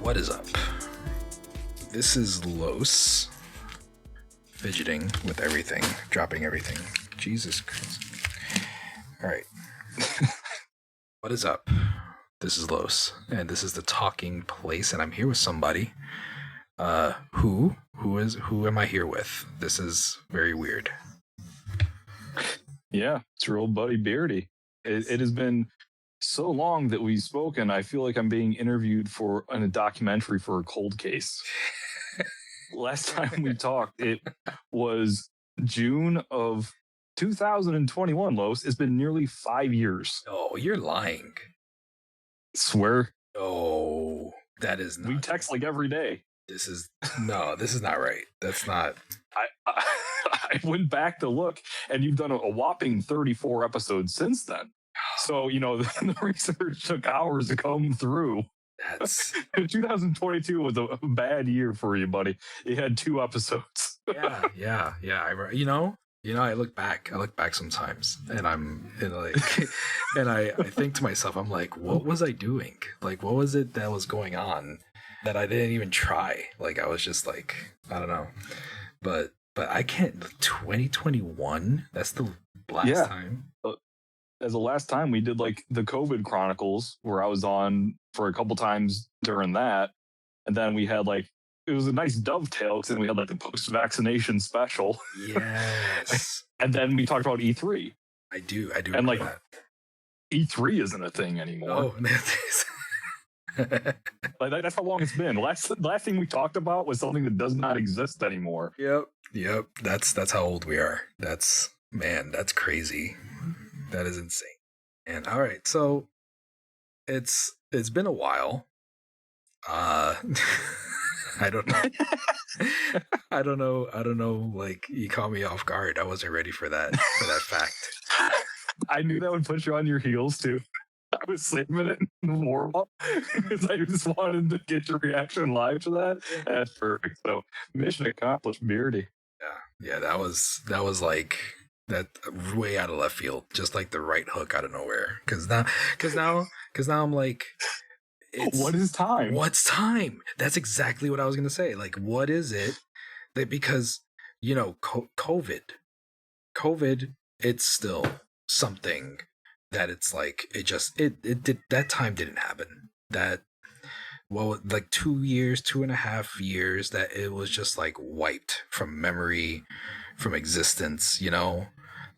What is up? This is Los fidgeting with everything, dropping everything. Jesus Christ. Alright. What is up? This is Los, and this is the talking place, and I'm here with somebody. Who am I here with? This is very weird. Yeah, it's your old buddy Beardy. It has been so long that we've spoken. I feel like I'm being interviewed in a documentary for a cold case. Last time we talked, it was June of 2021, Los. It's been nearly 5 years. Oh, you're lying. Swear. Oh, that is not. We text like every day. This is not right. That's not. I went back to look, and you've done a whopping 34 episodes since then. So, the research took hours to come through. That's 2022 was a bad year for you, buddy. You had 2 episodes. yeah. I look back sometimes, and and I think to myself, I'm like, what was I doing? Like, what was it that was going on that I didn't even try? Like, I was just like, I don't know, but I can't. 2021. That's the last time. As the last time we did like the COVID Chronicles, where I was on for a couple times during that, and then we had like it was a nice dovetail because then we had like the post-vaccination special. Yes, and then we talked about E3. I do, and like that. E3 isn't a thing anymore. Oh, like that's how long it's been. The last thing we talked about was something that does not exist anymore. Yep. That's how old we are. That's crazy. That is insane. And all right, so it's been a while. I don't know. Like, you caught me off guard. I wasn't ready for that fact. I knew that would put you on your heels too. I was saving it in the warm-up because I just wanted to get your reaction live to that. That's perfect. So mission accomplished, Beardy. Yeah. That was like that way out of left field, just like the right hook out of nowhere. Because now I'm like, what is time? What's time? That's exactly what I was gonna say. Like, what is it? Because COVID, it's still something that it's like it did that time didn't happen. That like 2.5 years that it was just like wiped from memory, from existence.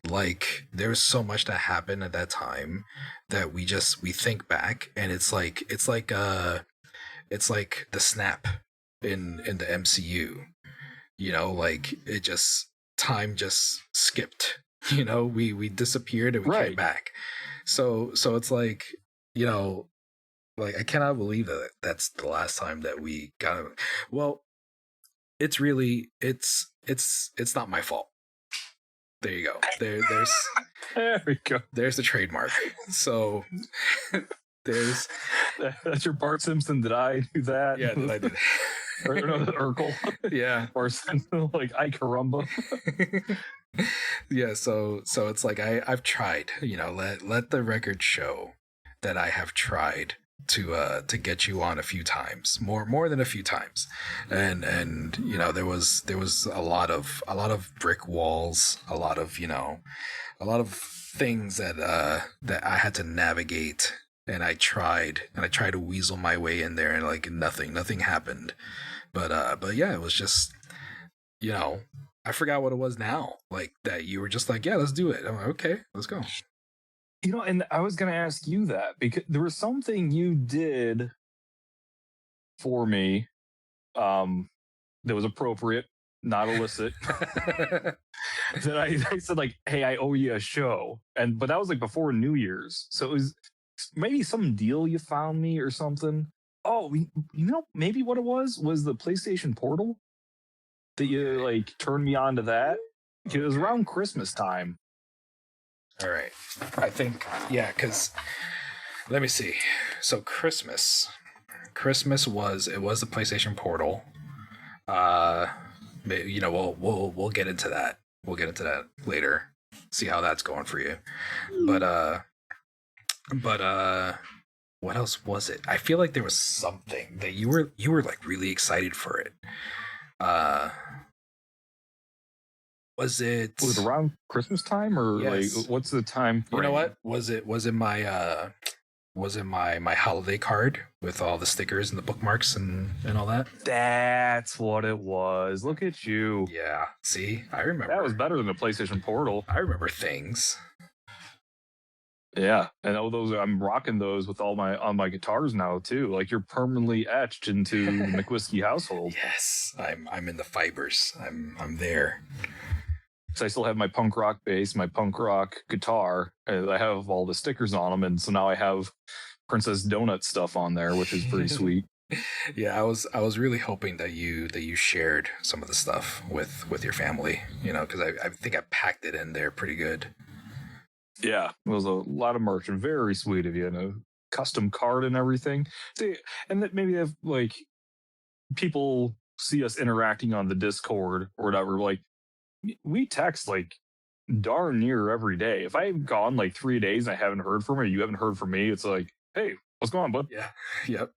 Like, there's so much that happened at that time that we think back, and it's like the snap in the MCU. Like, time just skipped. We disappeared and we came back. So it's like, like, I cannot believe that that's the last time that we got. Well, it's really it's not my fault. There you go. There we go. There's the trademark. So there's that's your Bart Simpson. Did I do that? Yeah, I did. Or no, Urkel. Yeah. Or something like I caramba. Yeah. So it's like I've tried. Let the record show that I have tried to get you on a few times, more than a few times, and there was a lot of brick walls, a lot of things that I had to navigate, and I tried to weasel my way in there, and like nothing happened, but yeah, it was just I forgot what it was now, like that you were just like, yeah, let's do it. I'm like, okay, let's go. And I was going to ask you that because there was something you did for me that was appropriate, not illicit. That I said, like, hey, I owe you a show. But that was like before New Year's. So it was maybe some deal you found me or something. Oh, maybe what it was the PlayStation Portal that you like turned me on to that. It was around Christmas time. All right. I think, yeah, because let me see. So Christmas was the PlayStation Portal. We'll get into that. We'll get into that later. See how that's going for you. But what what else was it? I feel like there was something that you were like really excited for it. Uh, was Was it it? around Christmas time or like Yes. what's the time You know frame? what? Was it my holiday card with all the stickers and the bookmarks and all that? That's what it was. Look at you. Yeah. See, I That was remember. better than the PlayStation Portal. I remember things. Yeah, and all those I'm rocking those with all my on my guitars now too. Like you're permanently etched into the McWhiskey household. Yes, I'm in the fibers. I'm there. So I still have my punk rock bass, my punk rock guitar, and I have all the stickers on them, and so now I have Princess Donut stuff on there, which is pretty sweet. Yeah, I was really hoping that you shared some of the stuff with your family, because I think I packed it in there pretty good. Yeah, it was a lot of merch and very sweet of you, and a custom card and everything. See, and that maybe if like people see us interacting on the Discord or whatever, like we text like darn near every day. If I've gone like 3 days and I haven't heard from her, you haven't heard from me, it's like, hey, what's going on, bud? Yeah. Yep.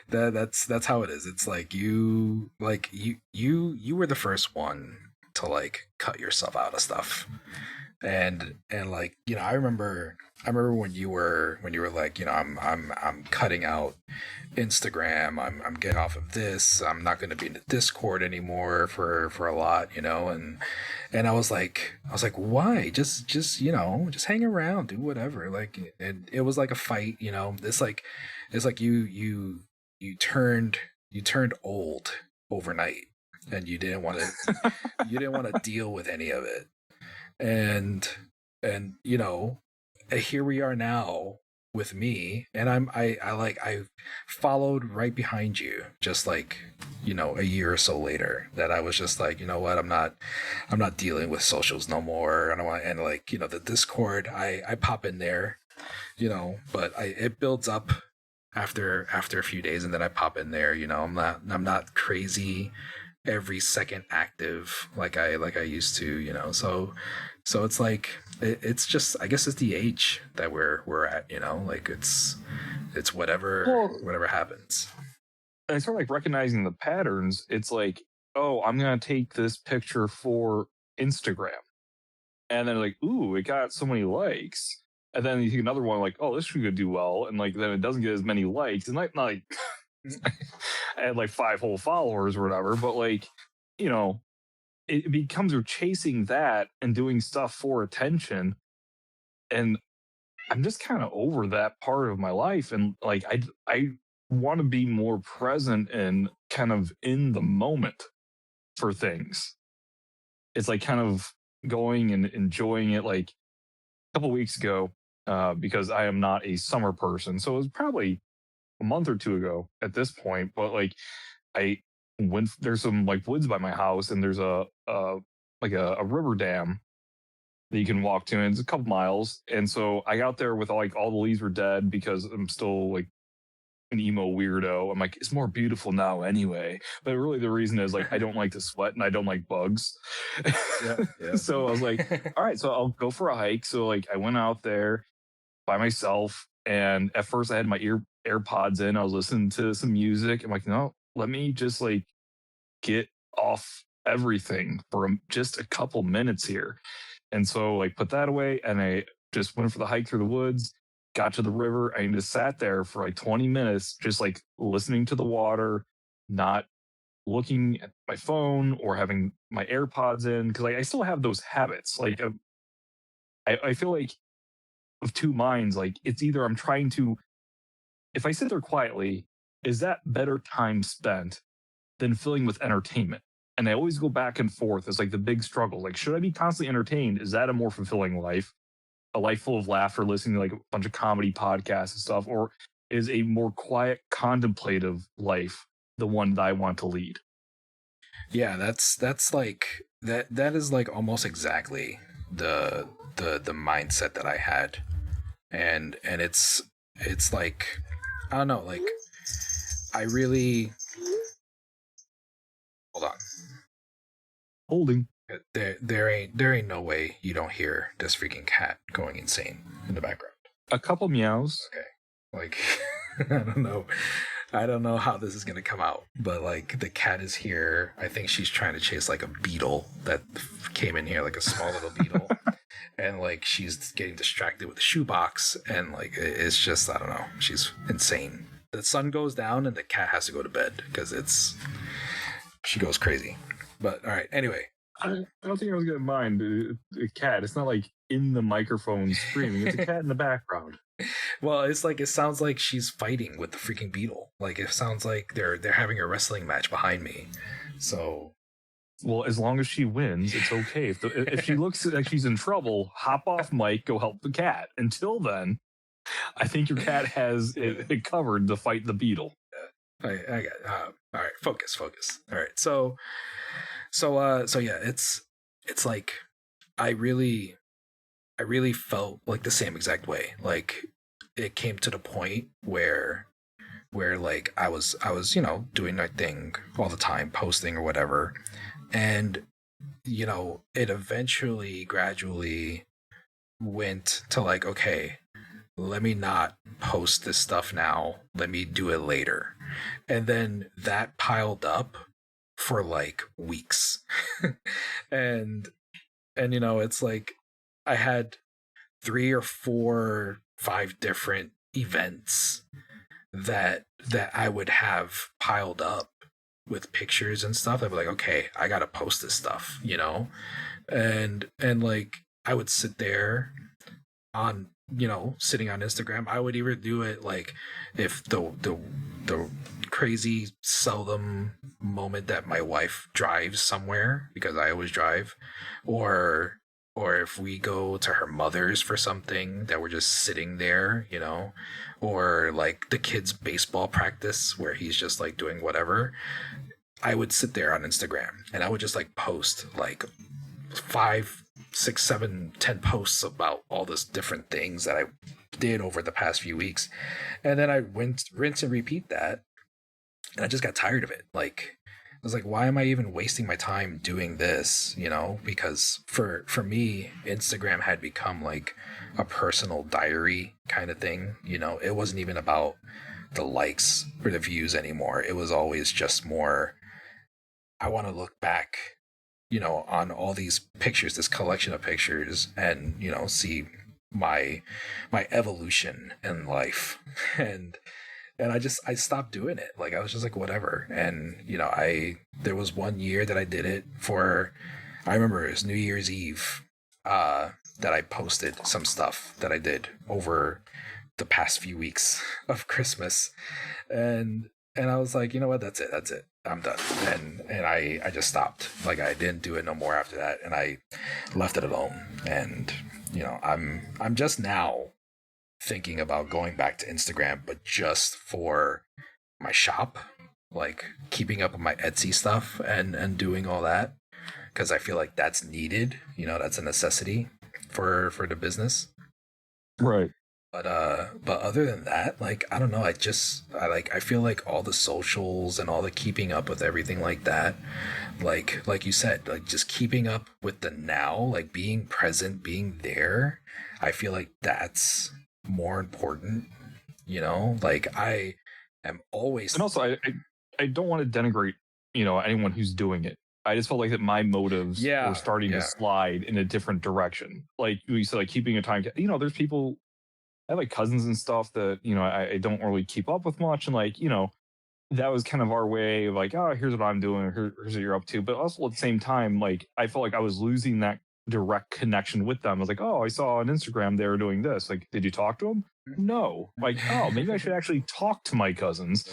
That's how it is. It's like you were the first one to like cut yourself out of stuff. And like, I remember when you were like, I'm cutting out Instagram. I'm getting off of this. I'm not going to be in the Discord anymore for a lot, and I was like, why? Just hang around, do whatever. Like, and it was like a fight, it's like you turned old overnight, and you didn't want to deal with any of it. And here we are now with me, and I followed right behind you, just like, a year or so later, that I was just like, you know what, I'm not dealing with socials no more. I don't want, and like, the Discord, I pop in there, but it builds up after a few days, and then I pop in there. I'm not crazy every second active like I used to. So it's like, it's just, I guess it's the age that we're at. Like, it's whatever Well, whatever happens. I start like recognizing the patterns. It's like, oh, I'm gonna take this picture for Instagram, and then like, ooh, it got so many likes. And then you take another one, like, oh, this should do well, and like then it doesn't get as many likes, and like not like I had like 5 whole followers or whatever, but like, you know, it becomes you're chasing that and doing stuff for attention, and I'm just kind of over that part of my life, and like I want to be more present and kind of in the moment for things. It's like kind of going and enjoying it. Like a couple weeks ago, because I am not a summer person, so it was probably a month or two ago at this point. But like I went, there's some like woods by my house, and there's a river dam that you can walk to, and it's a couple miles. And so I got there with like all the leaves were dead because I'm still like an emo weirdo. I'm like, it's more beautiful now anyway. But really the reason is like I don't like to sweat and I don't like bugs. Yeah, yeah. So I was like, all right, so I'll go for a hike. So like I went out there by myself, and at first I had my AirPods in. I was listening to some music. I'm like, no, let me just like get off everything for just a couple minutes here. And so like put that away, and I just went for the hike through the woods, got to the river, and just sat there for like 20 minutes, just like listening to the water, not looking at my phone or having my AirPods in. Cause like I still have those habits. Like I feel like of two minds. Like it's either I'm trying to, if I sit there quietly, is that better time spent than filling with entertainment? And I always go back and forth. It's like the big struggle. Like, should I be constantly entertained? Is that a more fulfilling life? A life full of laughter, listening to like a bunch of comedy podcasts and stuff? Or is a more quiet, contemplative life the one that I want to lead? Yeah, that's like, that is like almost exactly the mindset that I had. And it's like, I don't know, like, I really, hold on. Holding. There ain't no way you don't hear this freaking cat going insane in the background. A couple meows. Okay. Like, I don't know how this is gonna come out, but like the cat is here. I think she's trying to chase like a beetle that came in here, like a small little beetle, and like she's getting distracted with the shoebox, and like it's just I don't know. She's insane. The sun goes down and the cat has to go to bed because she goes crazy. But all right, anyway. I don't think I was gonna mind a cat. It's not like in the microphone screaming. It's a cat in the background. Well, it's like it sounds like she's fighting with the freaking beetle. Like it sounds like they're having a wrestling match behind me. So, well, as long as she wins, it's okay. If she looks like she's in trouble, hop off mic, go help the cat. Until then, I think your cat has it covered to fight the beetle. I got all right. Focus. All right. So yeah, it's like I really felt like the same exact way. Like it came to the point where like I was doing my thing all the time, posting or whatever, and it eventually gradually went to like, okay, let me not post this stuff now, let me do it later. And then that piled up for like weeks. and it's like I had 3 or 4, 5 different events that I would have piled up with pictures and stuff. I'd be like, okay, I gotta post this stuff, and like I would sit there on sitting on Instagram. I would even do it like if the crazy seldom moment that my wife drives somewhere, because I always drive, or if we go to her mother's for something that we're just sitting there, or like the kids' baseball practice where he's just like doing whatever, I would sit there on Instagram and I would just like post like 5, 6, 7, 10 posts about all this different things that I did over the past few weeks. And then I rinse and repeat that. And I just got tired of it. Like, I was like, why am I even wasting my time doing this? Because for me, Instagram had become like a personal diary kind of thing. It wasn't even about the likes or the views anymore. It was always just more, I want to look back, on all these pictures, this collection of pictures, and, see my evolution in life. And I stopped doing it. Like I was just like, whatever. And, there was one year that I did it for, I remember it was New Year's Eve, that I posted some stuff that I did over the past few weeks of Christmas. And I was like, you know what? That's it. I'm done. And I just stopped. Like I didn't do it no more after that. And I left it alone. And, I'm just now thinking about going back to Instagram, but just for my shop, like keeping up with my Etsy stuff and doing all that, because I feel like that's needed. That's a necessity for the business. Right. But other than that, like I don't know, I feel like all the socials and all the keeping up with everything like that, like you said, like just keeping up with the now, like being present, being there, I feel like that's more important. Like I am always. And also I don't want to denigrate anyone who's doing it. I just felt like that my motives were starting to slide in a different direction. Like you said, like keeping a time, there's people, I have like cousins and stuff that I don't really keep up with much, and like that was kind of our way of like, oh, here's what I'm doing, here's what you're up to. But also at the same time, like I felt like I was losing that direct connection with them. I was like, oh, I saw on Instagram they were doing this. Like, did you talk to them? No. Like, oh, maybe I should actually talk to my cousins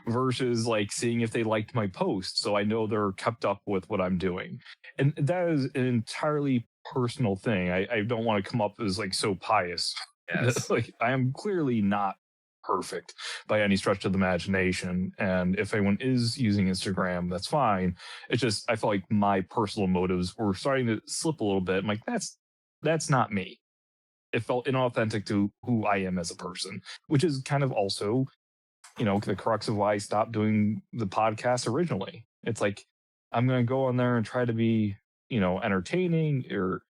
versus like seeing if they liked my post, so I know they're kept up with what I'm doing. And that is an entirely personal thing. I don't want to come up as like so pious. Yes. Like I am clearly not perfect by any stretch of the imagination, and if anyone is using Instagram, that's fine. It's just I felt like my personal motives were starting to slip a little bit. I'm like, that's not me. It felt inauthentic to who I am as a person, which is kind of also the crux of why I stopped doing the podcast originally. It's like I'm going to go on there and try to be entertaining or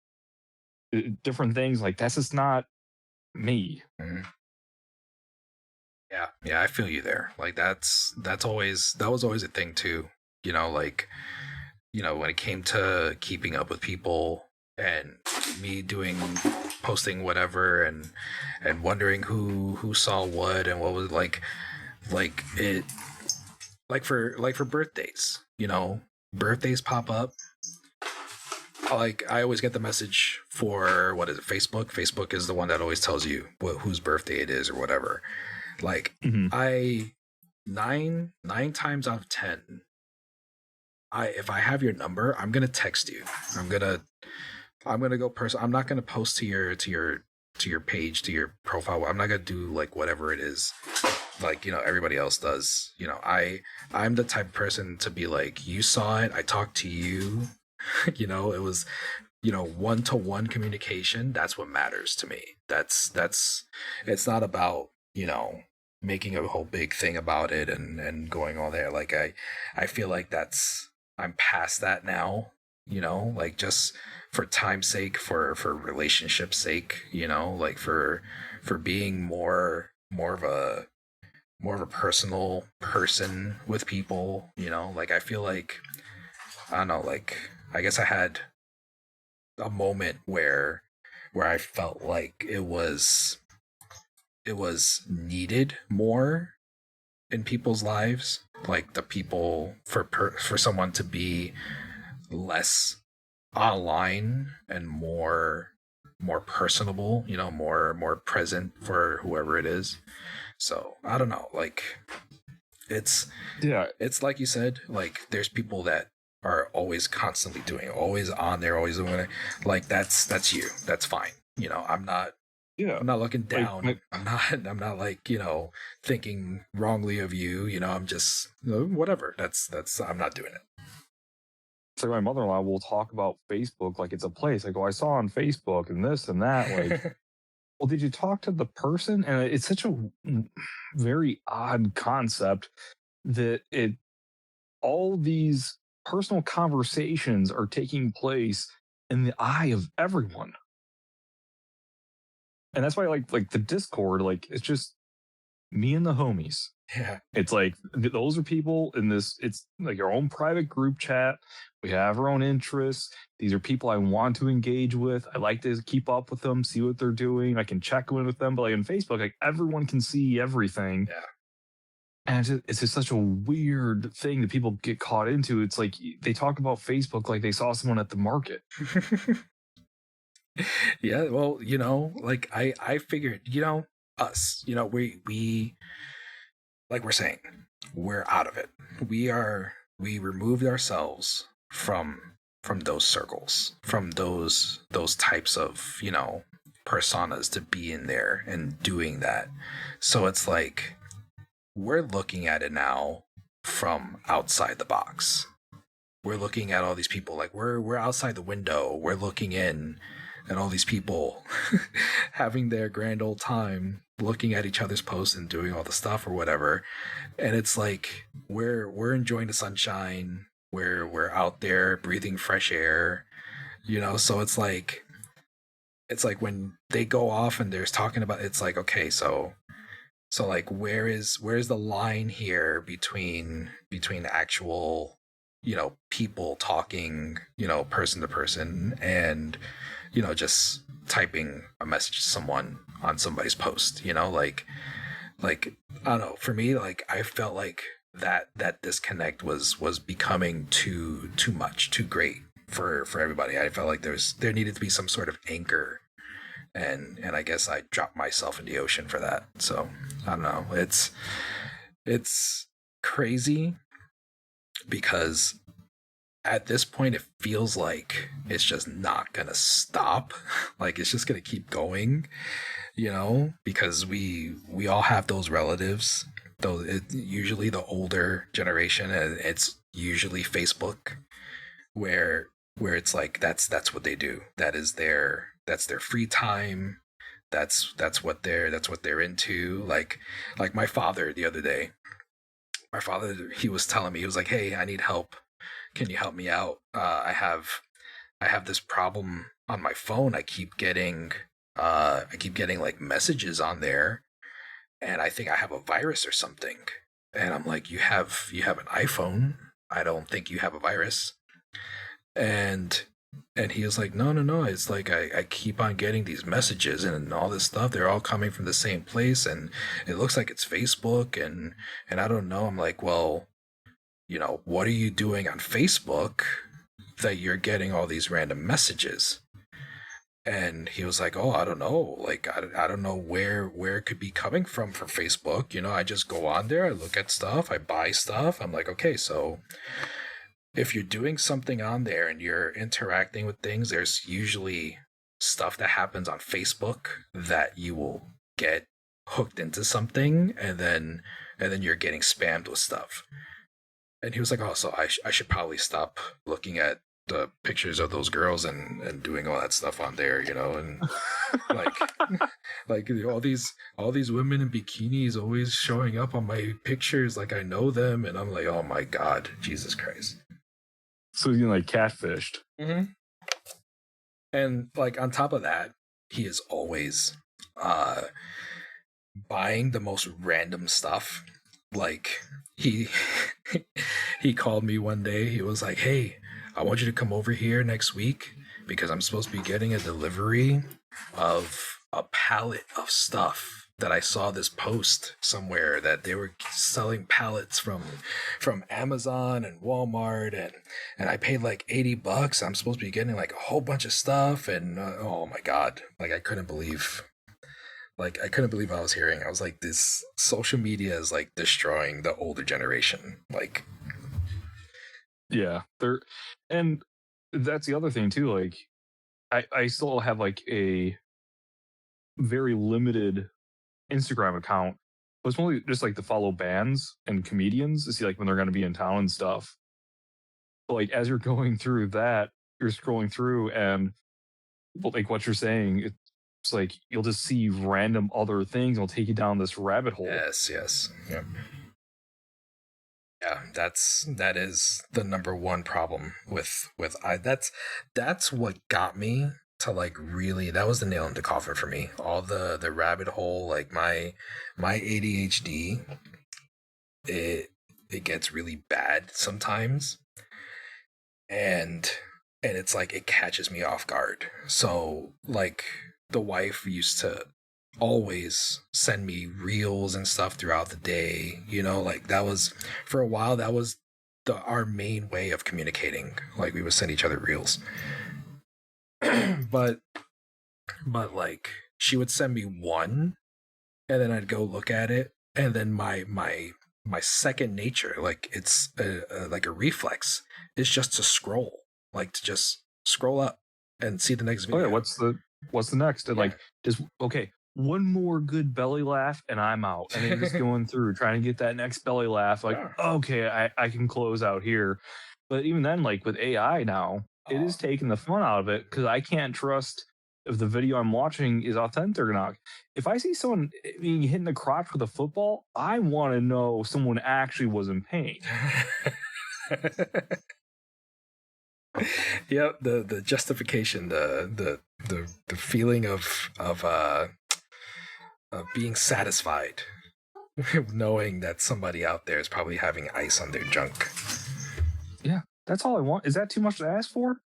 different things. Like that's just not me. Mhm. Yeah, I feel you there. Like that was always a thing too. Like when it came to keeping up with people and me posting whatever and wondering who saw what and what was like it like for birthdays, birthdays pop up. Like I always get the message for what is it, Facebook is the one that always tells you whose birthday it is or whatever. Like Mm-hmm. I nine times out of 10, if I have your number, I'm gonna text you. I'm gonna go I'm not gonna post to your page, to your profile. I'm not gonna do like whatever it is like everybody else does. I'm the type of person to be like, you saw it, I talked to you. It was one-to-one communication. That's what matters to me. That's it's not about making a whole big thing about it and going all there. Like I feel like I'm past that now. Like just for time's sake, for relationship's sake, like for being more of a personal person with people. Like I feel like, I don't know, like I guess I had a moment where I felt like it was needed more in people's lives, like the people for someone to be less online and more personable, more present for whoever it is. So I don't know, like it's Yeah. it's like you said, like there's people that are always constantly doing it, always on there, always doing it. Like that's you. That's fine. Yeah. I'm not looking Like, down. I'm not like, thinking wrongly of you. I'm just whatever. That's I'm not doing it. so my mother-in-law will talk about Facebook like it's a place. I go, I saw on Facebook and this and that. Like, well, did you talk to the person? And it's such a very odd concept that all these personal conversations are taking place in the eye of everyone. And that's why I like the Discord, like it's just me and the homies. Yeah. It's like those are people in this, it's like our own private group chat. We have our own interests. These are people I want to engage with. I like to keep up with them, see what they're doing. I can check in with them. But like on Facebook, like everyone can see everything. Yeah. And it's just such a weird thing that people get caught into. It's like they talk about Facebook like they saw someone at the market. Yeah, well, like I figured, us, we like we're saying, we're out of it. We removed ourselves from those circles, from those types of, personas to be in there and doing that. So it's like we're looking at it now from outside the box. We're looking at all these people like we're outside the window. We're looking in and all these people having their grand old time looking at each other's posts and doing all the stuff or whatever. And it's like we're enjoying the sunshine, we're out there breathing fresh air, so it's like when they go off and there's talking about, it's like, okay, so like where's the line here between actual people talking person to person and just typing a message to someone on somebody's post, like I don't know, for me, like I felt like that disconnect was becoming too much, too great for everybody. I felt like there needed to be some sort of anchor, and I guess I dropped myself in the ocean for that. So I don't know, it's crazy because at this point it feels like it's just not gonna stop. Like it's just gonna keep going, because we all have those relatives, though usually the older generation, and it's usually Facebook where it's like that's what they do. That's their free time. That's what they're into. Like my father the other day. My father, he was telling me, he was like, "Hey, I need help. Can you help me out? I have this problem on my phone. I keep getting I keep getting like messages on there, and I think I have a virus or something. And I'm like, you have an iPhone. I don't think you have a virus. And he was like, no, no, no. It's like I keep on getting these messages and all this stuff. They're all coming from the same place, and it looks like it's Facebook, and I don't know. I'm like, well, what are you doing on Facebook that you're getting all these random messages? And he was like, oh, I don't know. Like, I don't know where it could be coming from Facebook. I just go on there, I look at stuff, I buy stuff. I'm like, okay, so if you're doing something on there and you're interacting with things, there's usually stuff that happens on Facebook that you will get hooked into something, and then you're getting spammed with stuff. And he was like, oh, so I should probably stop looking at the pictures of those girls and doing all that stuff on there, and like all these women in bikinis always showing up on my pictures like I know them, and I'm like, oh my God, Jesus Christ. So you're like catfished. Mm-hmm. And like on top of that, he is always buying the most random stuff. Like he called me one day. He was like, hey, I want you to come over here next week because I'm supposed to be getting a delivery of a pallet of stuff that I saw this post somewhere that they were selling pallets from Amazon and Walmart, and I paid like $80. I'm supposed to be getting like a whole bunch of stuff, and oh my God, like I couldn't believe what I was hearing. I was like, this social media is like destroying the older generation. Like, yeah, and that's the other thing too. Like, I still have like a very limited Instagram account. But it's mostly just like to follow bands and comedians to see like when they're going to be in town and stuff. But like as you're going through that, you're scrolling through, and like what you're saying, it's like you'll just see random other things. It'll take you down this rabbit hole. Yes, yeah. Yeah, that is the number one problem with that's what got me to like really, that was the nail in the coffin for me. All the rabbit hole, like my ADHD, it gets really bad sometimes, and it's like it catches me off guard. So like the wife used to always send me reels and stuff throughout the day, like that was, for a while, that was our main way of communicating. Like we would send each other reels. but like she would send me one, and then I'd go look at it, and then my second nature, like it's like a reflex, is just to scroll, like to just scroll up and see the next video. Oh yeah, what's the next? And like just okay, one more good belly laugh and I'm out. And then just going through trying to get that next belly laugh. Like, okay, I can close out here. But even then, like with AI now, it is taking the fun out of it, because I can't trust if the video I'm watching is authentic or not. If I see someone being hit in the crotch with a football, I want to know someone actually was in pain. Yep, the justification, the feeling of being satisfied, knowing that somebody out there is probably having ice on their junk. Yeah, that's all I want. Is that too much to ask for?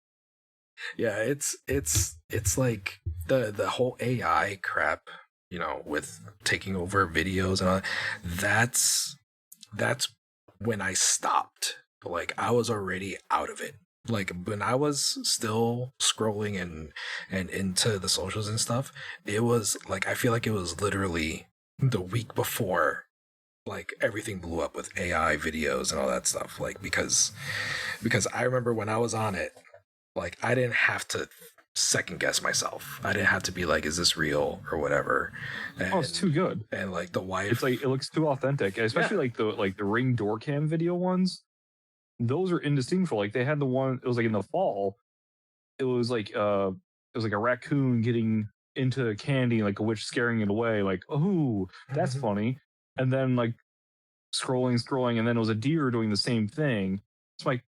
Yeah, it's like the whole AI crap, with taking over videos and all that. That's when I stopped. Like I was already out of it. Like when I was still scrolling and into the socials and stuff, it was like, I feel like it was literally the week before like everything blew up with AI videos and all that stuff. Like because I remember when I was on it, like I didn't have to second guess myself. I didn't have to be like, is this real or whatever. And, it's too good. And like the wife, it's like it looks too authentic, especially like the Ring door cam video ones. Those are indistinguishable. Like they had the one, it was like in the fall. It was like a raccoon getting into candy, like a witch scaring it away. Like, oh, that's funny. And then like scrolling, and then it was a deer doing the same thing. It's like,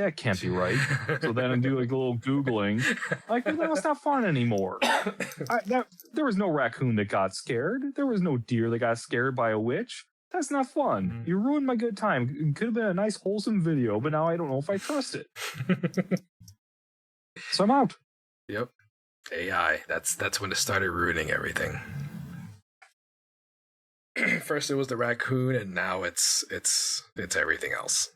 that can't be right. So then I do like a little Googling. Like, no, it's not fun anymore. There was no raccoon that got scared. There was no deer that got scared by a witch. That's not fun. You ruined my good time. It could have been a nice, wholesome video, but now I don't know if I trust it. So I'm out. Yep. AI. That's when it started ruining everything. First it was the raccoon, and now it's everything else.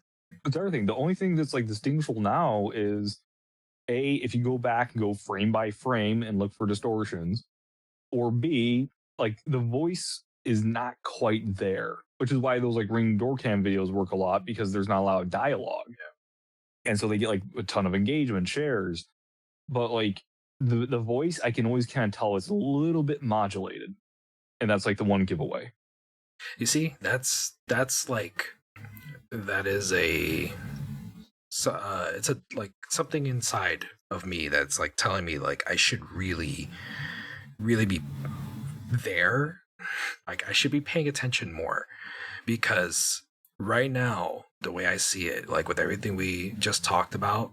It's everything. The only thing that's like distinguishable now is A, if you go back and go frame by frame and look for distortions, or B, like the voice is not quite there, which is why those like Ring door cam videos work a lot, because there's not a lot of dialogue. Yeah. And so they get like a ton of engagement, shares. But like the voice, I can always kind of tell it's a little bit modulated. And that's like the one giveaway. You see, that's like, that is a, it's a like something inside of me that's like telling me like I should really be there. Like I should be paying attention more, because right now, the way I see it, like with everything we just talked about,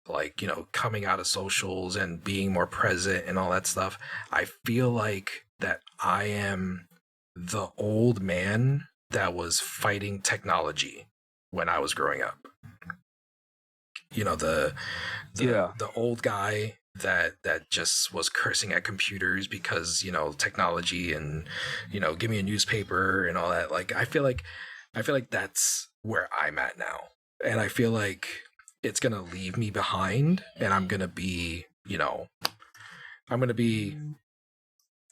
like, you know, coming out of socials and being more present and all that stuff, I feel like that I am the old man that was fighting technology when I was growing up. You know, the old guy that just was cursing at computers because, you know, technology and, you know, give me a newspaper and all that. Like I feel like that's where I'm at now. And I feel like it's going to leave me behind, and I'm going to be, you know, I'm going to be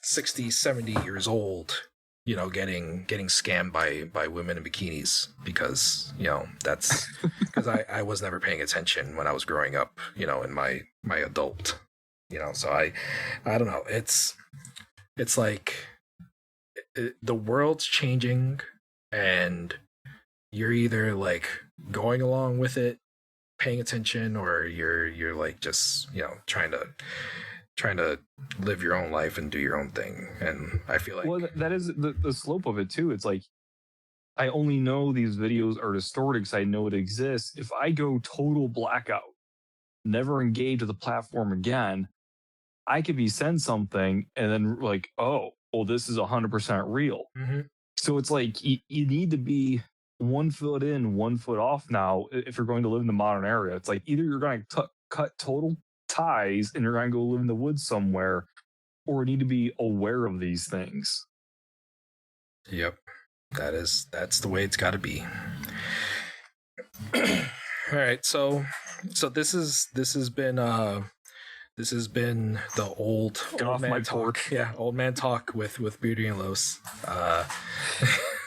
60, 70 years old, you know, getting scammed by women in bikinis, because, you know, that's because I was never paying attention when I was growing up, you know, in my adult, you know. So I don't know. It's like the world's changing, and you're either like going along with it, paying attention, or you're like just, you know, trying to live your own life and do your own thing. And I feel like, well, that is the slope of it too. It's like, I only know these videos are distorted because I know it exists. If I go total blackout, never engage with the platform again, I could be sent something and then like, oh, well, this is 100% real. Mm-hmm. So it's like you need to be 1 foot in, 1 foot off now if you're going to live in the modern era. It's like either you're going to cut total ties and you're going to go live in the woods somewhere, or you need to be aware of these things. Yep. That's the way it's got to be. All right, so this has been the old man talk. Yeah, old man talk with Beardy and Los.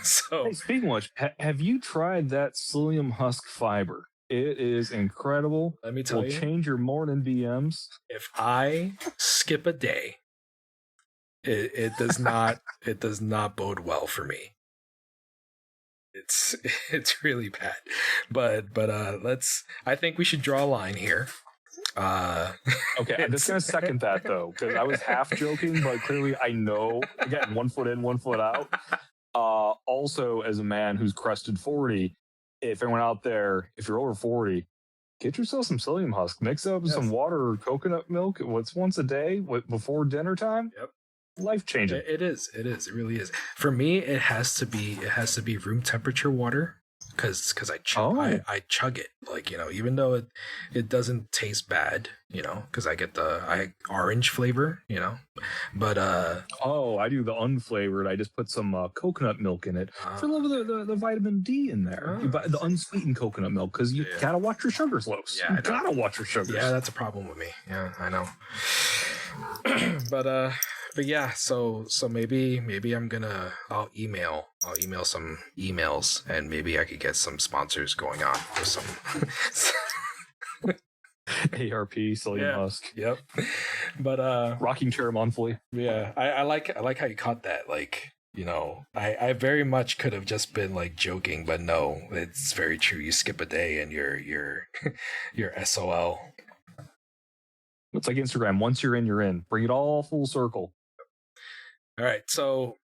So, hey, speaking of which, have you tried that psyllium husk fiber? It is incredible. Let me tell you, it'll change your morning BMs. If I skip a day, it does not bode well for me. It's really bad. But I think we should draw a line here. Okay, I'm just gonna second that though, because I was half joking, but clearly I know, again, 1 foot in, 1 foot out. Also, as a man who's crested 40, if anyone out there, if you're over 40, get yourself some psyllium husk. Mix up some water or coconut milk. What's once a day before dinner time? Yep. Life changing. It is. It really is. For me, it has to be room temperature water, because I chug it, like, you know, even though it doesn't taste bad, you know, because I get the orange flavor, you know, but I do the unflavored. I just put some coconut milk in it for the vitamin D in there. You buy the unsweetened coconut milk because you gotta watch your sugars, Los. Yeah, you gotta watch your sugars. Yeah, that's a problem with me. Yeah, I know. But yeah, so maybe I'll email some emails, and maybe I could get some sponsors going on for some ARP, psyllium husk. Yep. But rocking chair monthly. Yeah, I like how you caught that. Like, you know, I very much could have just been like joking, but no, it's very true. You skip a day and you're SOL. It's like Instagram. Once you're in, you're in. Bring it all full circle. All right, so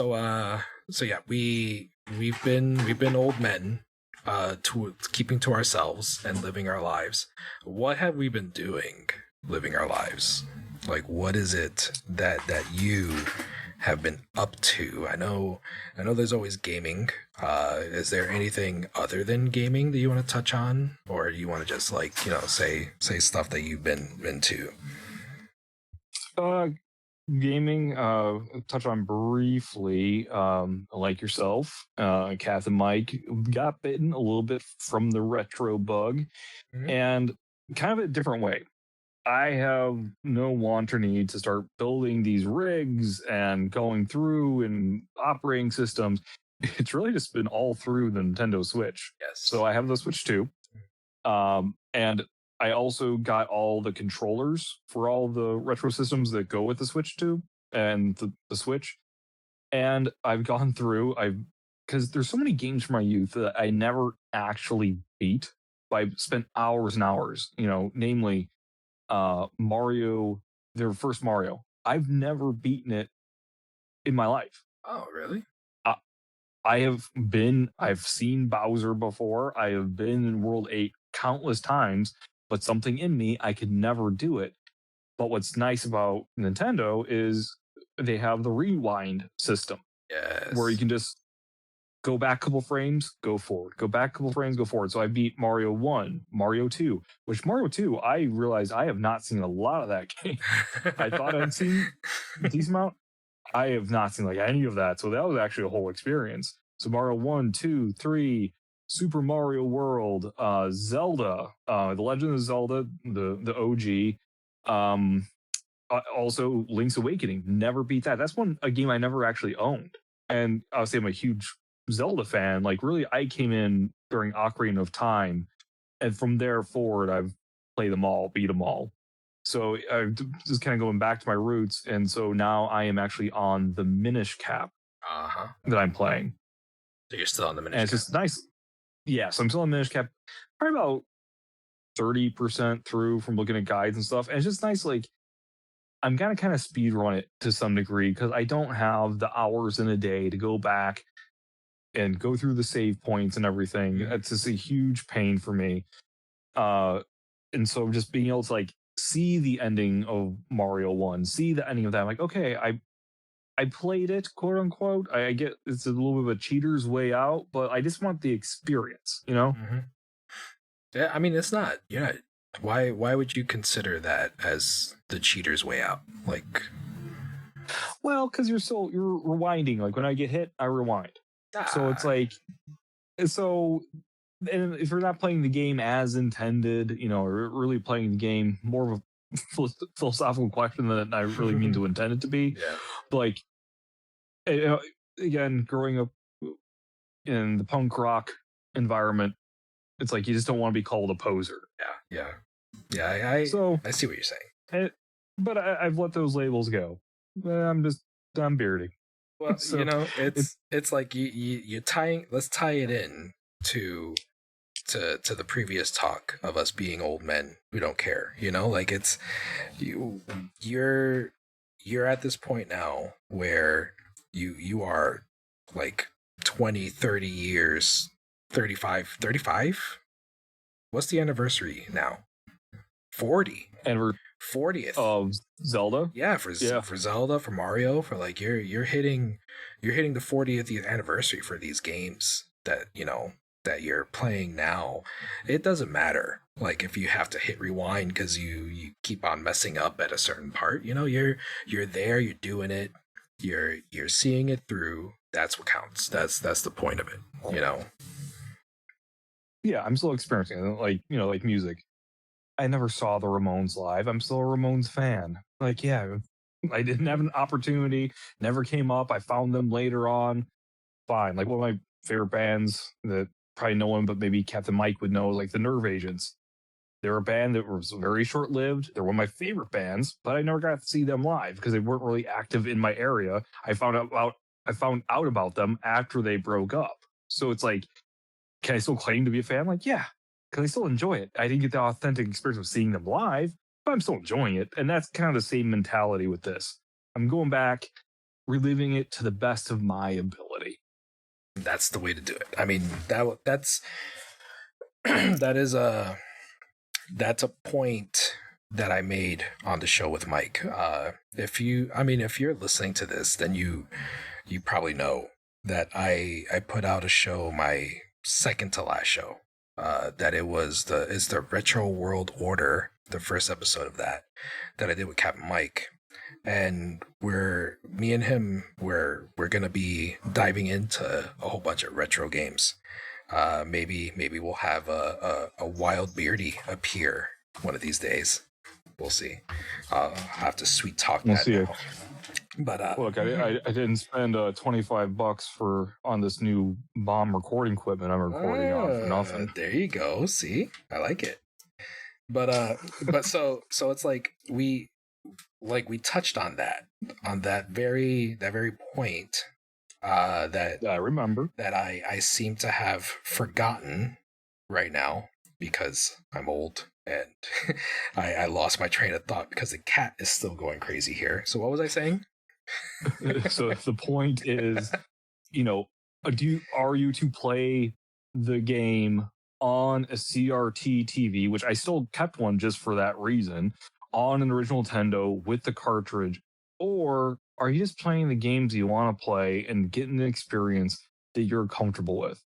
yeah, we've been old men. to keeping to ourselves and living our lives, what have we been doing living our lives? Like, what is it that you have been up to? I know there's always gaming. Is there anything other than gaming that you want to touch on, or you want to just like, say stuff that you've been to? Uh, Gaming, touch on briefly, like yourself, Kath and Mike got bitten a little bit from the retro bug, Mhm. and kind of a different way. I have no want or need to start building these rigs and going through and operating systems. It's really just been all through the Nintendo Switch. Yes. So I have the Switch 2. And I also got all the controllers for all the retro systems that go with the Switch 2 and the Switch. And I've gone through, because there's so many games from my youth that I never actually beat, but I've spent hours and hours, namely Mario, their first Mario. I've never beaten it in my life. Oh, really? I've seen Bowser before. I have been in World 8 countless times, but something in me, I could never do it. But what's nice about Nintendo is they have the rewind system Yes. where you can just go back a couple frames, go forward, go back a couple frames, go forward. So I beat Mario 1, Mario 2, which Mario 2, I realized I have not seen a lot of that game. I thought I'd seen a decent amount. I have not seen like any of that. So that was actually a whole experience. So Mario 1, 2, 3, Super Mario World, Zelda, The Legend of Zelda, the OG. Also Link's Awakening. Never beat that. That's a game I never actually owned. And obviously I'm a huge Zelda fan. Like really, I came in during Ocarina of Time, and from there forward, I've played them all, beat them all. So I'm just kind of going back to my roots, and so now I am actually on the Minish cap that I'm playing. So you're still on the Minish and it's cap. just nice. Yeah, so I'm still on Minish cap, probably about 30% through from looking at guides and stuff. And it's just nice, like I'm gonna kind of speed run it to some degree because I don't have the hours in a day to go back and go through the save points and everything. It's just a huge pain for me. And so just being able to like see the ending of Mario 1, see the ending of that, I'm like, okay, I played it, quote unquote. I get it's a little bit of a cheater's way out, but I just want the experience, Mm-hmm. Yeah, I mean, it's not. You're not. Why would you consider that as the cheater's way out? Like, well, because you're rewinding. Like when I get hit, I rewind. So it's like, so, and if you're not playing the game as intended, or really playing the game, more of a philosophical question than I really mean to intend it to be. Yeah. But like, again, growing up in the punk rock environment, it's like you just don't want to be called a poser. Yeah. I see what you're saying. But I've let those labels go. I'm Beardy. Well, so, it's like you tying. Let's tie it in to the previous talk of us being old men who don't care. Like it's you're at this point now where you are like 20, 30 years, 35. What's the anniversary now? 40. And we're 40th of Zelda. Yeah, for Zelda, for Mario, for like you're hitting the 40th anniversary for these games that that you're playing now. It doesn't matter like if you have to hit rewind because you keep on messing up at a certain part. You're there, you're doing it, you're seeing it through. That's what counts. That's the point of it. Yeah, I'm still experiencing it. Like music. I never saw the Ramones live. I'm still a Ramones fan. Like, yeah, I didn't have an opportunity, never came up. I found them later on. Fine. Like one of my favorite bands that probably no one but maybe Captain Mike would know, like the Nerve Agents. They're a band that was very short lived. They're one of my favorite bands, but I never got to see them live because they weren't really active in my area. I found out about them after they broke up. So it's like, can I still claim to be a fan? Like, yeah, because I still enjoy it. I didn't get the authentic experience of seeing them live, but I'm still enjoying it. And that's kind of the same mentality with this. I'm going back, reliving it to the best of my ability. That's the way to do it. I mean, that's that is that's a point that I made on the show with Mike. If you're listening to this, then you probably know that I put out a show, my second to last show. That it's the Retro World Order, the first episode of that I did with Captain Mike, and me and him we're gonna be diving into a whole bunch of retro games. Maybe we'll have a wild Beardy appear one of these days. We'll see. I'll have to sweet talk We'll that see. now. But Look, I didn't spend $25 on this new bomb recording equipment I'm recording on for nothing. There you go. See, I like it. But so it's like we touched on that very point that I remember that I seem to have forgotten right now because I'm old and I lost my train of thought because the cat is still going crazy here. So what was I saying? So the point is, are you to play the game on a CRT TV, which I still kept one just for that reason, on an original Nintendo with the cartridge, or are you just playing the games you want to play and getting the experience that you're comfortable with?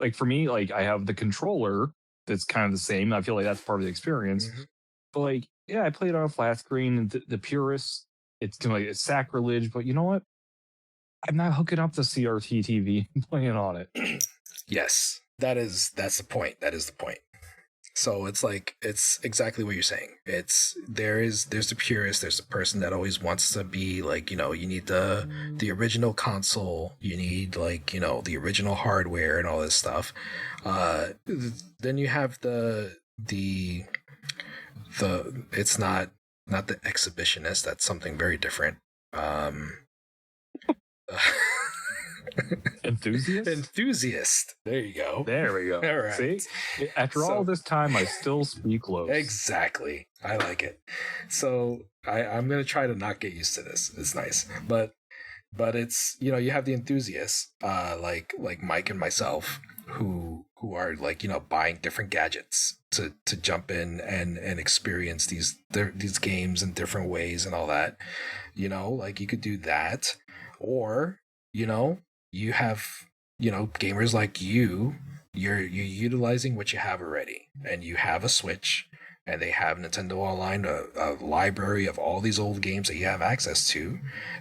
Like for me, like I have the controller that's kind of the same. I feel like that's part of the experience. Mm-hmm. But like, yeah, I played on a flat screen, and the purists, it's gonna be sacrilege. But you know what? I'm not hooking up the CRT TV and playing on it. Yes, that's the point. That is the point. So it's exactly what you're saying. There's the purist, there's the person that always wants to be like, you need the original console, you need the original hardware and all this stuff. Then you have the it's not the exhibitionist, that's something very different. Enthusiast. There you go. There we go. All right. See, after all this time, I still speak low. Exactly. I like it. So I'm gonna try to not get used to this. It's nice, but it's you have the enthusiasts, like Mike and myself, who are buying different gadgets to jump in and experience these games in different ways and all that. You could do that, or you have gamers like you're utilizing what you have already, and you have a Switch, and they have Nintendo Online, a library of all these old games that you have access to.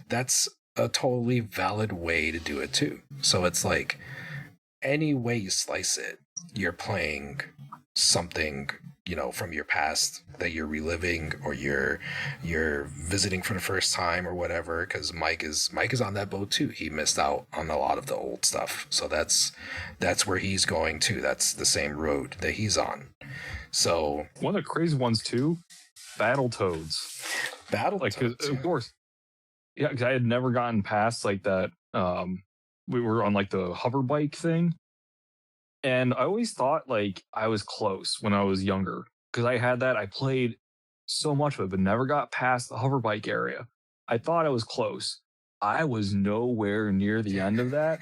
That's a totally valid way to do it too. So it's like any way you slice it, you're playing something from your past that you're reliving, or you're visiting for the first time or whatever, because Mike is on that boat too. He missed out on a lot of the old stuff, so that's where he's going too. That's the same road that he's on. So one of the crazy ones too, Battletoads. Of course, yeah, because I had never gotten past like that. We were on like the hover bike thing, and I always thought like I was close when I was younger because I had that. I played so much of it, but never got past the hover bike area. I thought I was close. I was nowhere near the end of that.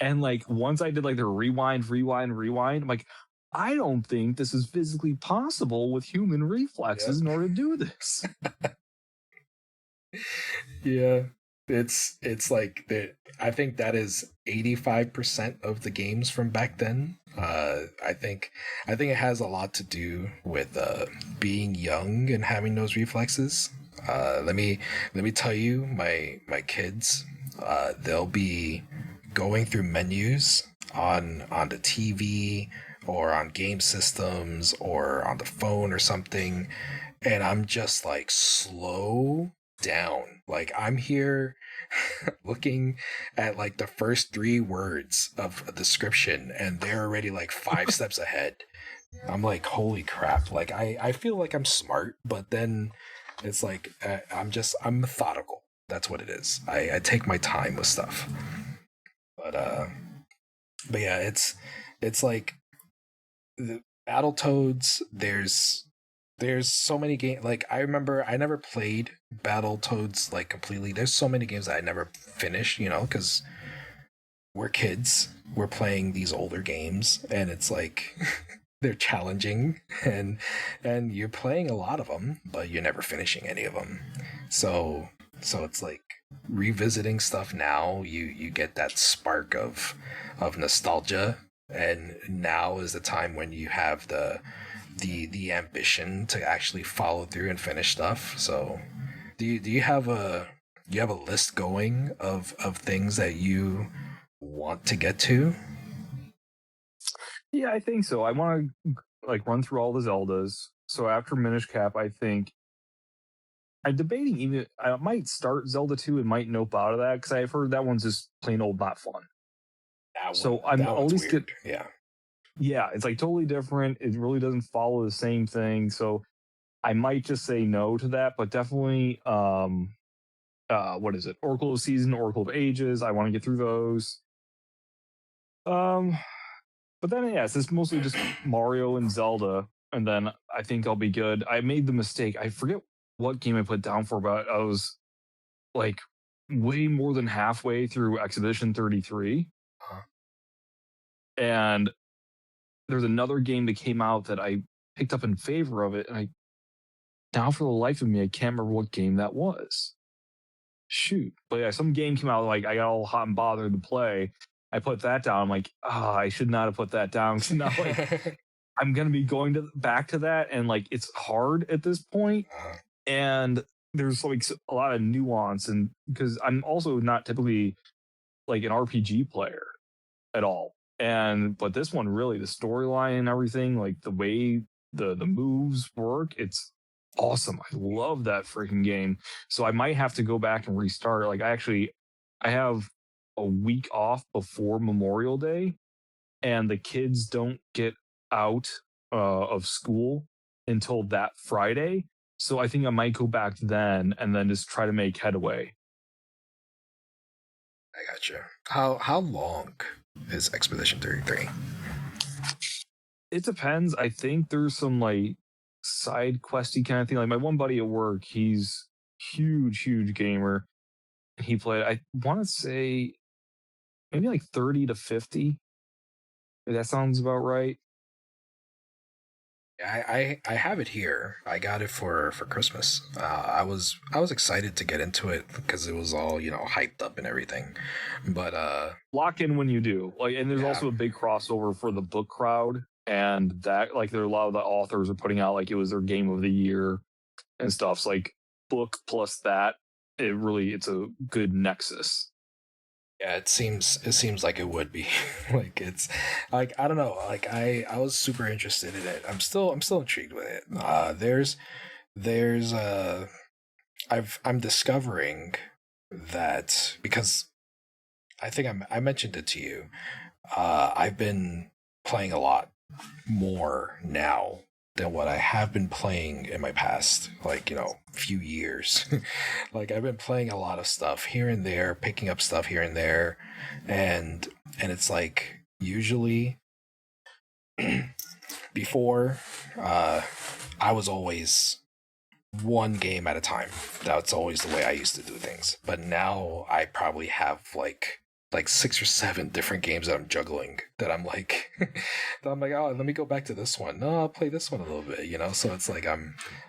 And like once I did like the rewind, I'm like, I don't think this is physically possible with human reflexes in order to do this. Yeah. It's like that. I think that is 85% of the games from back then. I think it has a lot to do with being young and having those reflexes. Let me tell you, my kids, they'll be going through menus on the TV or on game systems or on the phone or something, and I'm just like, slow down. Like, I'm here looking at like the first 3 words of a description, and they're already like 5 steps ahead. I'm like, holy crap. Like, I feel like I'm smart, but then it's like I'm methodical. That's what it is. I take my time with stuff. But yeah, it's like the Battletoads. There's so many games. Like, I remember I never played Battletoads like completely. There's so many games that I never finished, because we're kids, we're playing these older games, and it's like they're challenging, and you're playing a lot of them, but you're never finishing any of them. So it's like revisiting stuff now. You get that spark of nostalgia, and now is the time when you have the ambition to actually follow through and finish stuff. So do you have a list going of things that you want to get to? Yeah, I think so. I want to like run through all the Zeldas. So after Minish Cap, I think I'm debating even I might start Zelda 2 and might nope out of that because I've heard that one's just plain old not fun. So That I'll at one's least get weird. Yeah. yeah, it's like totally different. It really doesn't follow the same thing. So I might just say no to that, but definitely what is it? Oracle of Season, Oracle of Ages. I want to get through those. Um but then yeah, it's mostly just Mario and Zelda, and then I think I'll be good. I made the mistake. I forget what game I put down for, but I was like way more than halfway through Expedition 33. Uh, And there's another game that came out that I picked up in favor of it. And I now for the life of me, I can't remember what game that was. Shoot. But yeah, some game came out like I got all hot and bothered to play. I put that down. I'm like, I should not have put that down. So now like I'm gonna be going to back to that, and like it's hard at this point, uh, and there's like a lot of nuance, and because I'm also not typically like an RPG player at all, and but this one really the storyline and everything, like the way the moves work, it's awesome. I love that freaking game. So I might have to go back and restart. Like I have a week off before Memorial Day, and the kids don't get out of school until that Friday. So I think I might go back then and then just try to make headway. I got you. How long is Expedition 33? It depends. I think there's some like side questy kind of thing. Like my one buddy at work, he's huge gamer. He played, I want to say maybe like 30 to 50. If that sounds about right. I have it here. I got it for Christmas. I was excited to get into it because it was all hyped up and everything. But Lock in when you do. Like, and there's yeah, also a big crossover for the book crowd, and that like there are a lot of the authors are putting out like it was their game of the year and stuff. So like book plus that, it's a good nexus. yeah, it seems like it would be. Like it's like I don't know. Like I was super interested in it. I'm still intrigued with it. There's I'm discovering that because I think I mentioned it to you. I've been playing a lot more now than what I have been playing in my past, like, few years. Like I've been playing a lot of stuff here and there, picking up stuff here and there, and it's like usually before I was always one game at a time. That's always the way I used to do things. But now I probably have like six or seven different games that I'm juggling that I'm like that I'm like, oh, let me go back to this one. No, I'll play this one a little bit. So it's like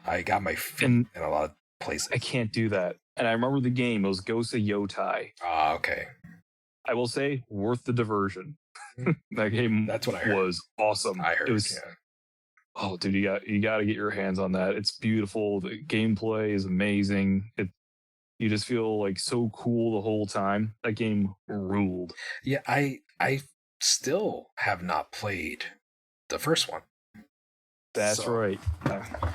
I got my feet And in a lot of places. I can't do that. And I remember the game, it was Ghost of Yotai. Ah, okay. I will say, worth the diversion. That game That's what I heard. was awesome. I heard, It was yeah. oh dude, you got to get your hands on that. It's beautiful. The gameplay is amazing. You just feel like so cool the whole time. That game ruled. Yeah, I still have not played the first one. That's So right.